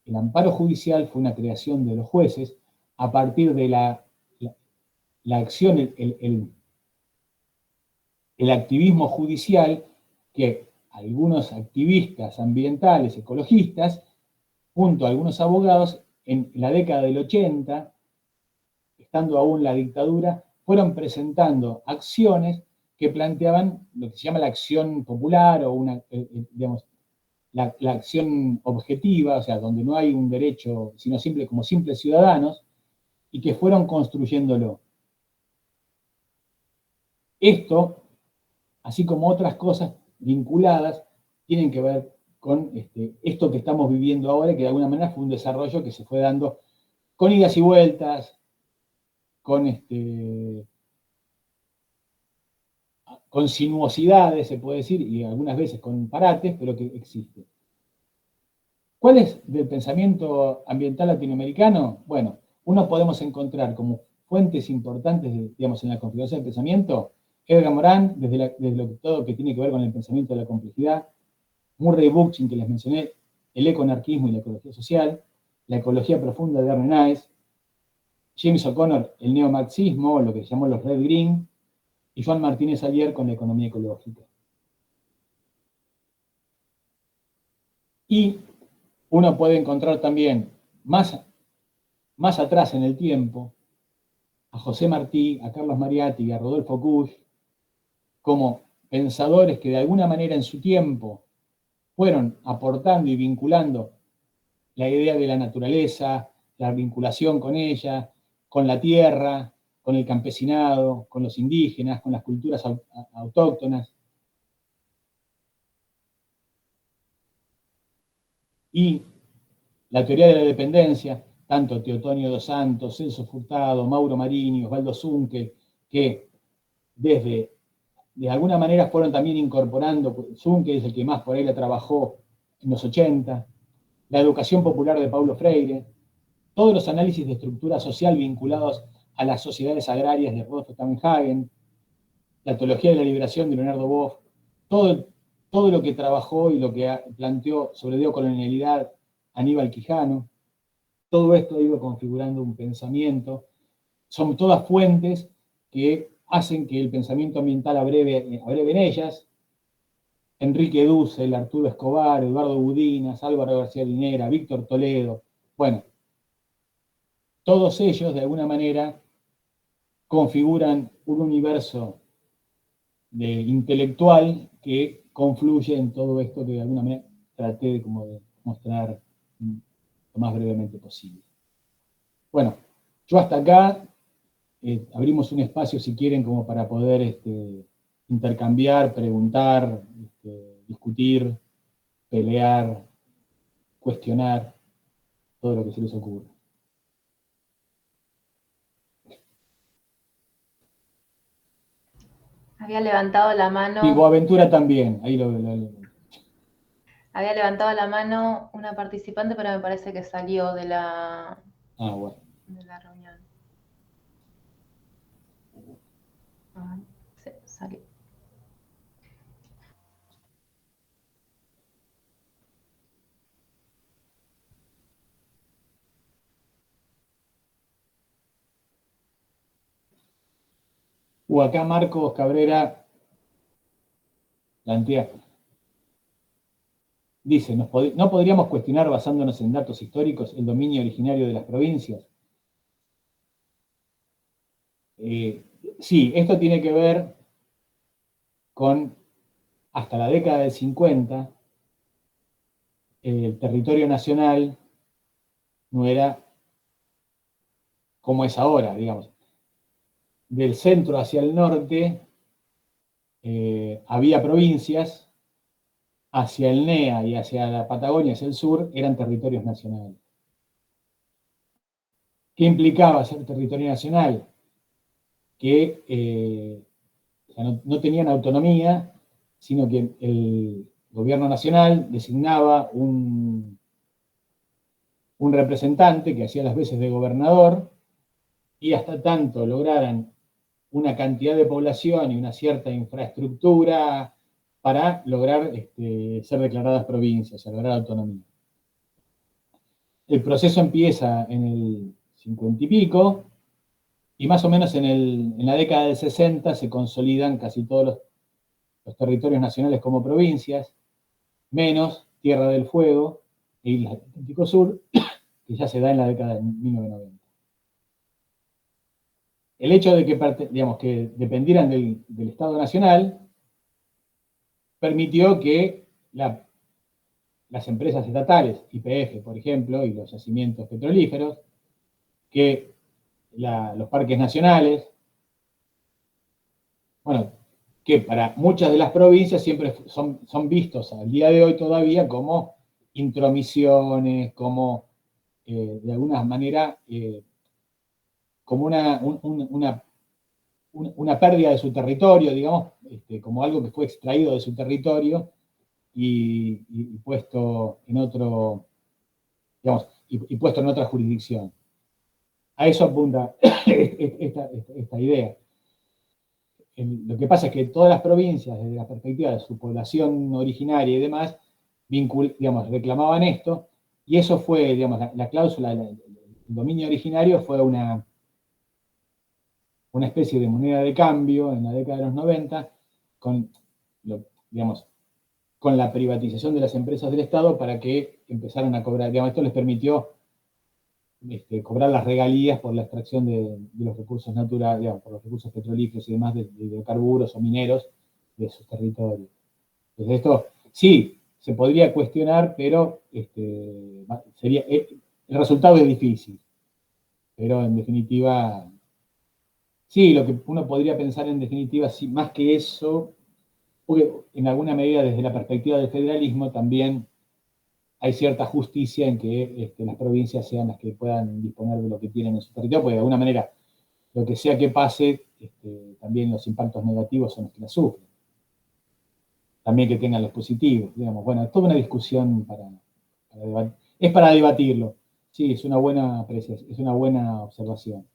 el amparo judicial fue una creación de los jueces a partir de la acción, el activismo judicial que algunos activistas ambientales, ecologistas, junto a algunos abogados, en la década del 80, estando aún la dictadura, fueron presentando acciones que planteaban lo que se llama la acción popular o digamos, la acción objetiva, o sea, donde no hay un derecho, sino como simples ciudadanos, y que fueron construyéndolo. Esto, así como otras cosas vinculadas, tienen que ver con esto que estamos viviendo ahora, que de alguna manera fue un desarrollo que se fue dando con idas y vueltas, con sinuosidades, se puede decir, y algunas veces con parates, pero que existe. ¿Cuál es del pensamiento ambiental latinoamericano? Bueno, uno podemos encontrar como fuentes importantes, digamos, en la configuración del pensamiento, Edgar Morin, desde todo lo que tiene que ver con el pensamiento de la complejidad, Murray Bookchin, que les mencioné, el ecoanarquismo y la ecología social, la ecología profunda de Ernest Nice, James O'Connor, el neomarxismo, lo que llamó los Red Green, y Juan Martínez Alier con la economía ecológica. Y uno puede encontrar también, más atrás en el tiempo, a José Martí, a Carlos Mariatti y a Rodolfo Kusch, como pensadores que de alguna manera en su tiempo fueron aportando y vinculando la idea de la naturaleza, la vinculación con ella, con la tierra, con el campesinado, con los indígenas, con las culturas autóctonas. Y la teoría de la dependencia, tanto Teotonio dos Santos, Celso Furtado, Mauro Marini, Osvaldo Zunkel, que de alguna manera fueron también incorporando, Zunkel es el que más por ahí la trabajó en los 80, la educación popular de Paulo Freire, todos los análisis de estructura social vinculados a las sociedades agrarias de Rodolfo Stamenhagen, la teología de la liberación de Leonardo Boff, todo lo que trabajó y lo que planteó sobre neocolonialidad Aníbal Quijano, todo esto ha ido configurando un pensamiento. Son todas fuentes que hacen que el pensamiento ambiental abreve en ellas. Enrique Dussel, Arturo Escobar, Eduardo Budinas, Álvaro García Linera, Víctor Toledo. Bueno, todos ellos de alguna manera configuran un universo intelectual que confluye en todo esto que de alguna manera traté de mostrar lo más brevemente posible. Bueno, yo hasta acá abrimos un espacio si quieren como para poder intercambiar, preguntar, discutir, pelear, cuestionar, todo lo que se les ocurra. Había levantado la mano. Y Boaventura también, ahí lo. Había levantado la mano una participante, pero me parece que salió de la reunión. Sí, salió. Acá Marcos Cabrera plantea. Dice, ¿no podríamos cuestionar basándonos en datos históricos el dominio originario de las provincias? Sí, esto tiene que ver con, hasta la década del 50, el territorio nacional no era como es ahora, digamos. Del centro hacia el norte había provincias, hacia el NEA y hacia la Patagonia, hacia el sur, eran territorios nacionales. ¿Qué implicaba ser territorio nacional? Que no tenían autonomía, sino que el gobierno nacional designaba un representante que hacía las veces de gobernador, y hasta tanto lograran una cantidad de población y una cierta infraestructura para lograr ser declaradas provincias, lograr autonomía. El proceso empieza en el 50 y pico, y más o menos en la década del 60 se consolidan casi todos los territorios nacionales como provincias, menos Tierra del Fuego e Islas del Atlántico Sur, que ya se da en la década de 1990. El hecho de que dependieran del Estado Nacional permitió que las empresas estatales, YPF, por ejemplo, y los yacimientos petrolíferos, que los parques nacionales, bueno, que para muchas de las provincias siempre son vistos al día de hoy todavía como intromisiones, como de alguna manera como una pérdida de su territorio, digamos, como algo que fue extraído de su territorio y puesto en otro, digamos, y puesto en otra jurisdicción. A eso apunta esta idea. Lo que pasa es que todas las provincias, desde la perspectiva de su población originaria y demás, reclamaban esto, y eso fue, digamos, la cláusula, el dominio originario fue una especie de moneda de cambio en la década de los 90, con la privatización de las empresas del Estado para que empezaran a cobrar, esto les permitió cobrar las regalías por la extracción de los recursos naturales, por los recursos petrolíferos y demás de hidrocarburos o mineros de sus territorios. Entonces esto sí se podría cuestionar, pero el resultado es difícil. Pero en definitiva, sí, lo que uno podría pensar en definitiva, sí, más que eso, porque en alguna medida desde la perspectiva del federalismo también hay cierta justicia en que las provincias sean las que puedan disponer de lo que tienen en su territorio, porque de alguna manera, lo que sea que pase, también los impactos negativos son los que la sufren. También que tengan los positivos, digamos. Bueno, es toda una discusión para debatir. Es para debatirlo. Sí, es una buena apreciación, es una buena observación.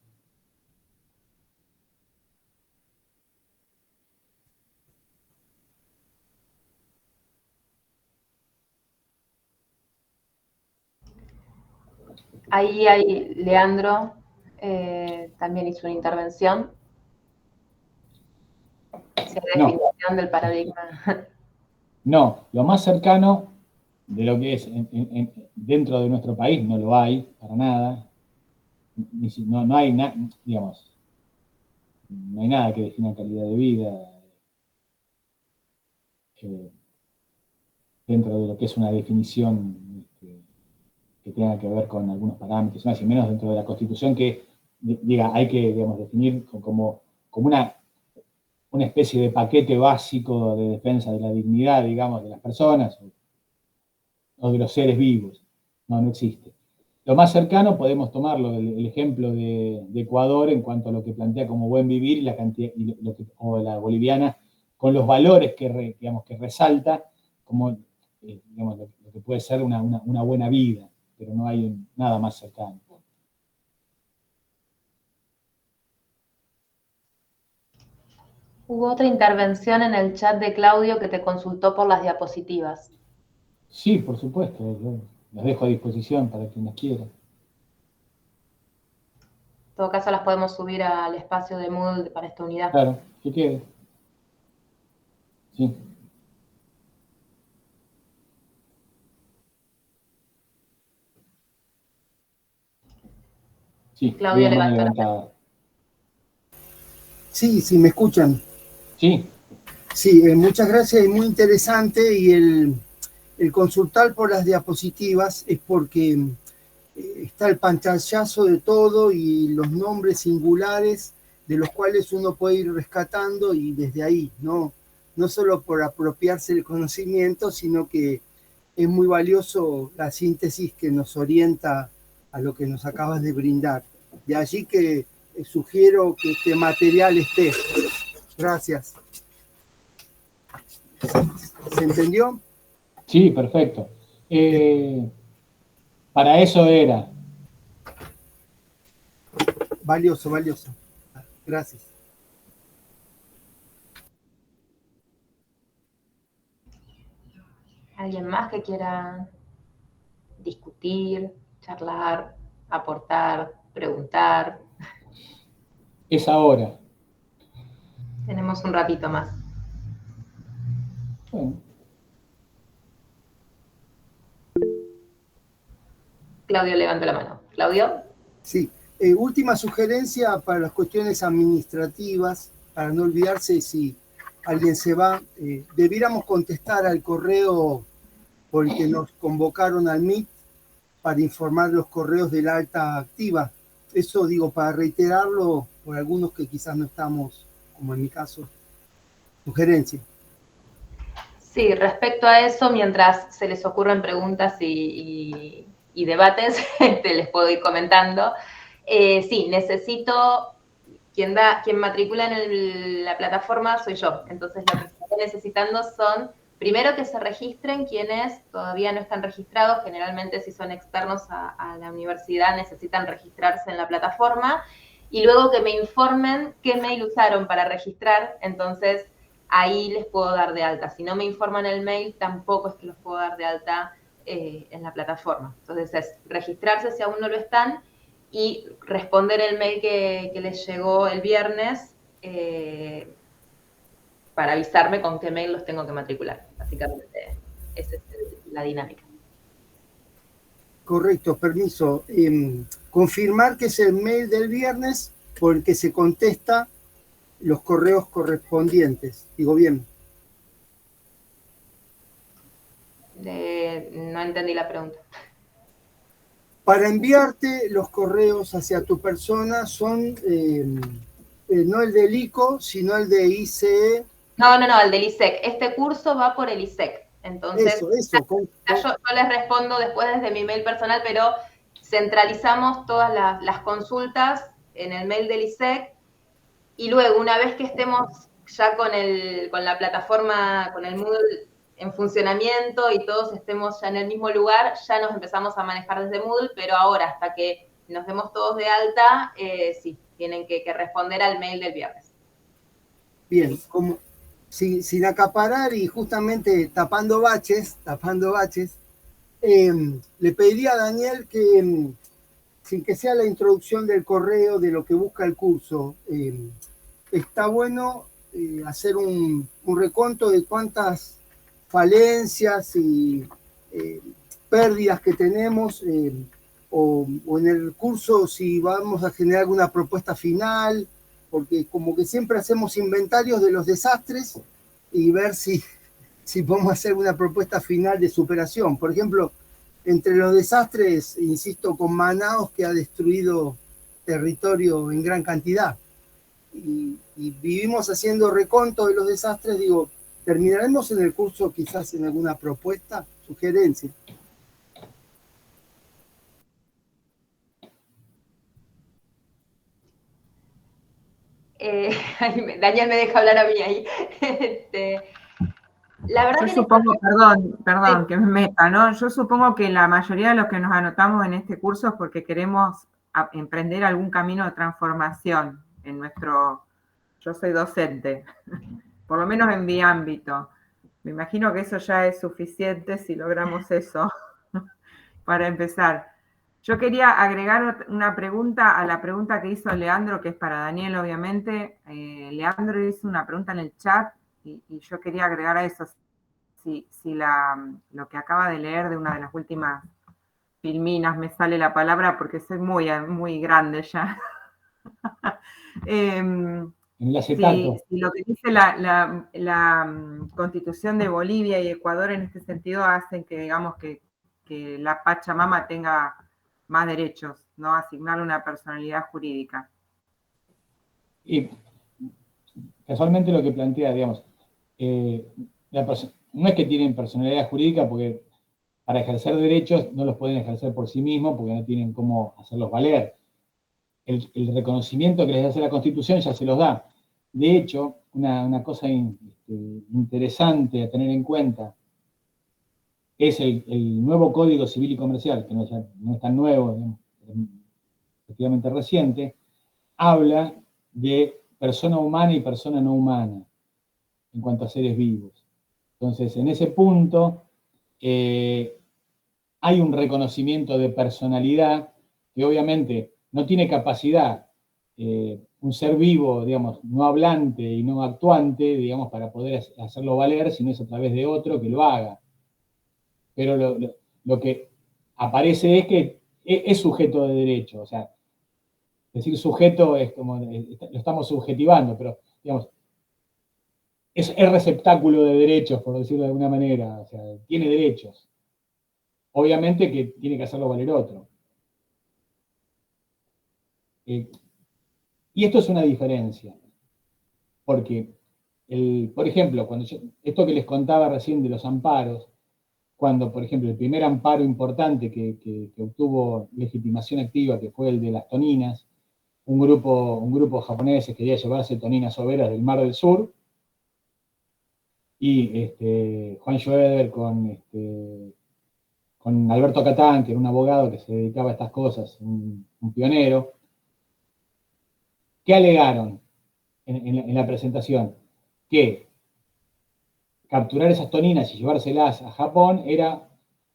Ahí hay Leandro, también hizo una intervención. ¿Se definición del paradigma? No, lo más cercano de lo que es dentro de nuestro país no lo hay, para nada. No hay nada, digamos, no hay nada que defina calidad de vida dentro de lo que es una definición que tenga que ver con algunos parámetros, más y menos dentro de la Constitución, que diga, hay que, digamos, definir como una especie de paquete básico de defensa de la dignidad, digamos, de las personas o de los seres vivos. No existe. Lo más cercano podemos tomarlo, el ejemplo de Ecuador en cuanto a lo que plantea como buen vivir y la cantidad, o la boliviana, con los valores que resalta como lo que puede ser una buena vida, pero no hay nada más cercano. Hubo otra intervención en el chat de Claudio que te consultó por las diapositivas. Sí, por supuesto, yo las dejo a disposición para quien las quiera. En todo caso las podemos subir al espacio de Moodle para esta unidad. Claro, que quede. Sí. Sí, Claudio levantó. Sí, me escuchan. Sí. Sí, muchas gracias, es muy interesante, y el consultar por las diapositivas es porque está el pantallazo de todo y los nombres singulares de los cuales uno puede ir rescatando, y desde ahí, no solo por apropiarse del conocimiento, sino que es muy valioso la síntesis que nos orienta a lo que nos acabas de brindar. De allí que sugiero que este material esté. Gracias. ¿Se entendió? Sí, perfecto. Para eso era. Valioso. Gracias. ¿Alguien más que quiera discutir, charlar, aportar, preguntar? Es ahora. Tenemos un ratito más. Bueno. Claudio levantó la mano. ¿Claudio? Sí. Última sugerencia para las cuestiones administrativas, para no olvidarse si alguien se va, debiéramos contestar al correo por el que nos convocaron al Meet para informar los correos de la alta activa. Eso digo, para reiterarlo por algunos que quizás no estamos, como en mi caso. Sugerencia. Sí, respecto a eso, mientras se les ocurren preguntas y debates, les puedo ir comentando. Sí, necesito, quien matricula en la plataforma soy yo. Entonces lo que estoy necesitando son, primero que se registren quienes todavía no están registrados. Generalmente si son externos a la universidad necesitan registrarse en la plataforma. Y luego que me informen qué mail usaron para registrar. Entonces ahí les puedo dar de alta. Si no me informan el mail, tampoco es que los puedo dar de alta en la plataforma. Entonces es registrarse si aún no lo están y responder el mail que les llegó el viernes para avisarme con qué mail los tengo que matricular. Básicamente esa es la dinámica. Correcto, permiso. Confirmar que es el mail del viernes por el que se contesta los correos correspondientes. Digo bien. No entendí la pregunta. Para enviarte los correos hacia tu persona son no el del ICO, sino el de ICE. No, el del ISEC. Este curso va por el ISEC. Entonces, yo les respondo después desde mi mail personal, pero centralizamos todas las consultas en el mail del ISEC y luego, una vez que estemos ya con la plataforma, con el Moodle en funcionamiento y todos estemos ya en el mismo lugar, ya nos empezamos a manejar desde Moodle, pero ahora, hasta que nos demos todos de alta, sí, tienen que responder al mail del viernes. Bien, como sin acaparar y justamente tapando baches, le pediría a Daniel que, sin que sea la introducción del correo de lo que busca el curso, está bueno hacer un reconto de cuántas falencias y pérdidas que tenemos, o en el curso si vamos a generar alguna propuesta final, porque como que siempre hacemos inventarios de los desastres y ver si podemos hacer una propuesta final de superación. Por ejemplo, entre los desastres, insisto, con Manaos, que ha destruido territorio en gran cantidad, y vivimos haciendo reconto de los desastres. Digo, ¿terminaremos en el curso quizás en alguna propuesta, sugerencia? Daniel me deja hablar a mí ahí. La verdad yo supongo, perdón, sí, que me meta, ¿no? Yo supongo que la mayoría de los que nos anotamos en este curso es porque queremos emprender algún camino de transformación en nuestro... Yo soy docente, por lo menos en mi ámbito. Me imagino que eso ya es suficiente si logramos eso para empezar. Yo quería agregar una pregunta a la pregunta que hizo Leandro, que es para Daniel, obviamente. Leandro hizo una pregunta en el chat y yo quería agregar a eso. Si lo que acaba de leer de una de las últimas filminas, me sale la palabra porque soy muy grande ya. Si lo que dice la Constitución de Bolivia y Ecuador en este sentido hacen que, digamos, que la Pachamama tenga más derechos, ¿no? Asignarle una personalidad jurídica. Y casualmente lo que plantea, digamos, no es que tienen personalidad jurídica porque para ejercer derechos no los pueden ejercer por sí mismos porque no tienen cómo hacerlos valer. El reconocimiento que les hace la Constitución ya se los da. De hecho, una cosa interesante a tener en cuenta es el nuevo Código Civil y Comercial, que no es tan nuevo, digamos, efectivamente reciente, habla de persona humana y persona no humana en cuanto a seres vivos. Entonces, en ese punto hay un reconocimiento de personalidad que obviamente no tiene capacidad un ser vivo, digamos, no hablante y no actuante, digamos, para poder hacerlo valer, sino es a través de otro que lo haga. Pero lo que aparece es que es sujeto de derecho, o sea, decir sujeto es como, lo estamos subjetivando, pero, digamos, es receptáculo de derechos, por decirlo de alguna manera, o sea, tiene derechos. Obviamente que tiene que hacerlo valer otro. Y esto es una diferencia, porque, por ejemplo, esto que les contaba recién de los amparos, cuando, por ejemplo, el primer amparo importante que obtuvo legitimación activa, que fue el de las toninas, un grupo japonés quería llevarse toninas overas del Mar del Sur, y Juan Schroeder con Alberto Catán, que era un abogado que se dedicaba a estas cosas, un pionero. ¿Qué alegaron en la presentación? Que capturar esas toninas y llevárselas a Japón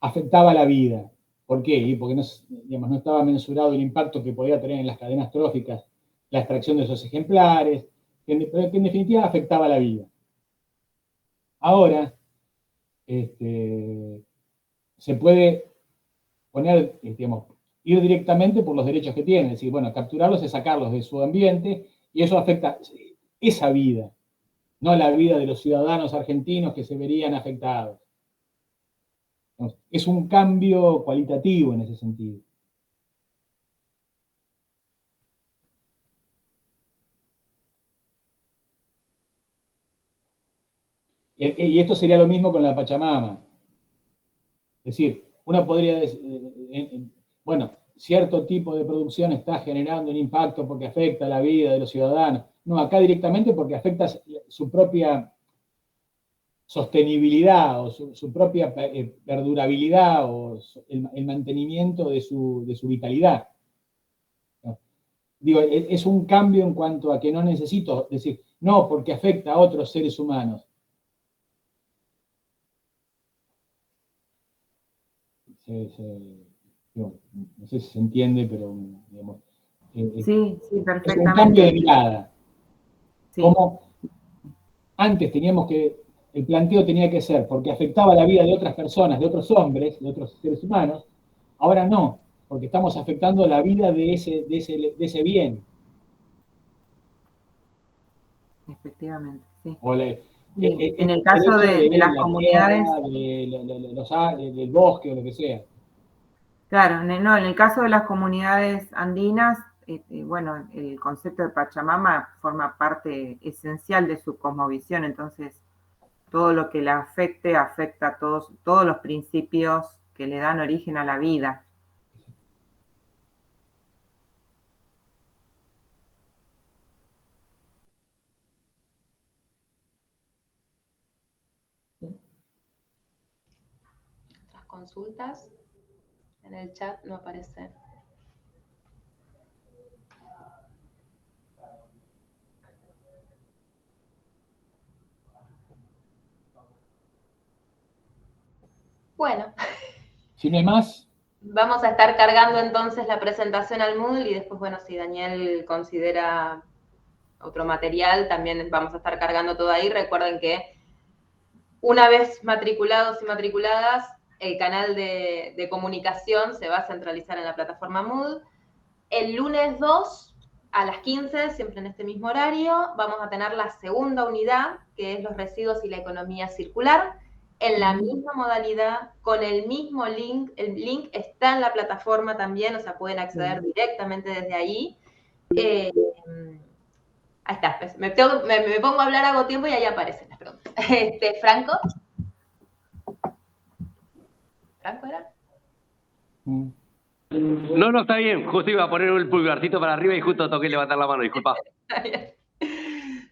afectaba la vida. ¿Por qué? Y porque no estaba mensurado el impacto que podía tener en las cadenas tróficas la extracción de esos ejemplares, que en definitiva afectaba la vida. Ahora, se puede poner, ir directamente por los derechos que tienen, es decir, bueno, capturarlos es sacarlos de su ambiente, y eso afecta esa vida, no la vida de los ciudadanos argentinos que se verían afectados. Es un cambio cualitativo en ese sentido. Y esto sería lo mismo con la Pachamama. Es decir, uno podría decir, bueno, cierto tipo de producción está generando un impacto porque afecta la vida de los ciudadanos. No, acá directamente porque afecta su propia sostenibilidad o su propia perdurabilidad o el mantenimiento de su vitalidad. ¿No? Digo, es un cambio en cuanto a que no necesito decir, no, porque afecta a otros seres humanos. No sé si se entiende, pero digamos, sí, perfectamente. Es un cambio de mirada. Sí. Como antes el planteo tenía que ser porque afectaba la vida de otras personas, de otros hombres, de otros seres humanos, ahora no, porque estamos afectando la vida de ese bien. Efectivamente, sí. En el caso de las comunidades... del bosque o lo que sea. Claro, no, en el caso de las comunidades andinas, bueno, el concepto de Pachamama forma parte esencial de su cosmovisión, entonces todo lo que la afecta a todos los principios que le dan origen a la vida. Otras consultas en el chat no aparece. Bueno. Si no hay más. Vamos a estar cargando entonces la presentación al Moodle y después, bueno, si Daniel considera otro material, también vamos a estar cargando todo ahí. Recuerden que una vez matriculados y matriculadas, el canal de comunicación se va a centralizar en la plataforma Moodle. El lunes 2 a las 15, siempre en este mismo horario, vamos a tener la segunda unidad, que es los residuos y la economía circular, en la misma modalidad, con el mismo link. El link está en la plataforma también, o sea, pueden acceder directamente desde ahí. Ahí está, pues, me pongo a hablar, hago tiempo y ahí aparecen las preguntas. ¿Franco? ¿Franco era? No, está bien. Justo iba a poner el pulgarcito para arriba y justo toqué levantar la mano, disculpa.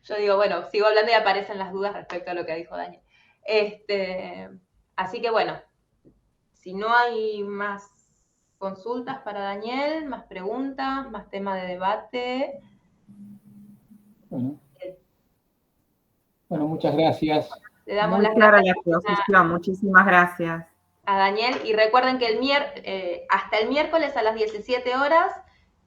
Yo digo, bueno, sigo hablando y aparecen las dudas respecto a lo que dijo Daniel. Así que bueno, si no hay más consultas para Daniel, más preguntas, más tema de debate. Bueno, muchas gracias. Le damos muy las clara gracias la exposición, muchísimas gracias. A Daniel, y recuerden que hasta el miércoles a las 17 horas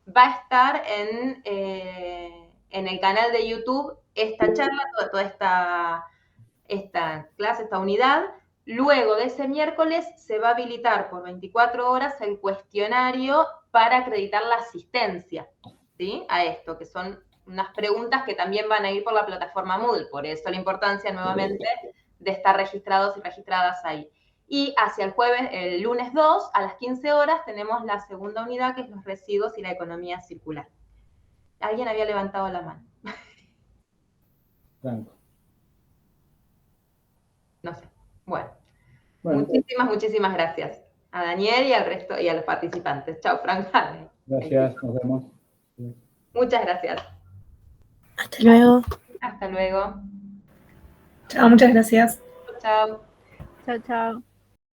va a estar en el canal de YouTube esta charla, toda esta clase, esta unidad. Luego de ese miércoles se va a habilitar por 24 horas el cuestionario para acreditar la asistencia, ¿sí? A esto, que son unas preguntas que también van a ir por la plataforma Moodle, por eso la importancia nuevamente de estar registrados y registradas ahí. Y hacia el lunes 2, a las 15 horas, tenemos la segunda unidad, que es los residuos y la economía circular. Alguien había levantado la mano. Franco. No sé. Bueno. Bueno, Muchísimas gracias a Daniel y al resto y a los participantes. Chao, Frank. gracias, nos vemos. Muchas gracias. Hasta luego. Hasta luego. Chao, muchas gracias. Chao. Chao, chao.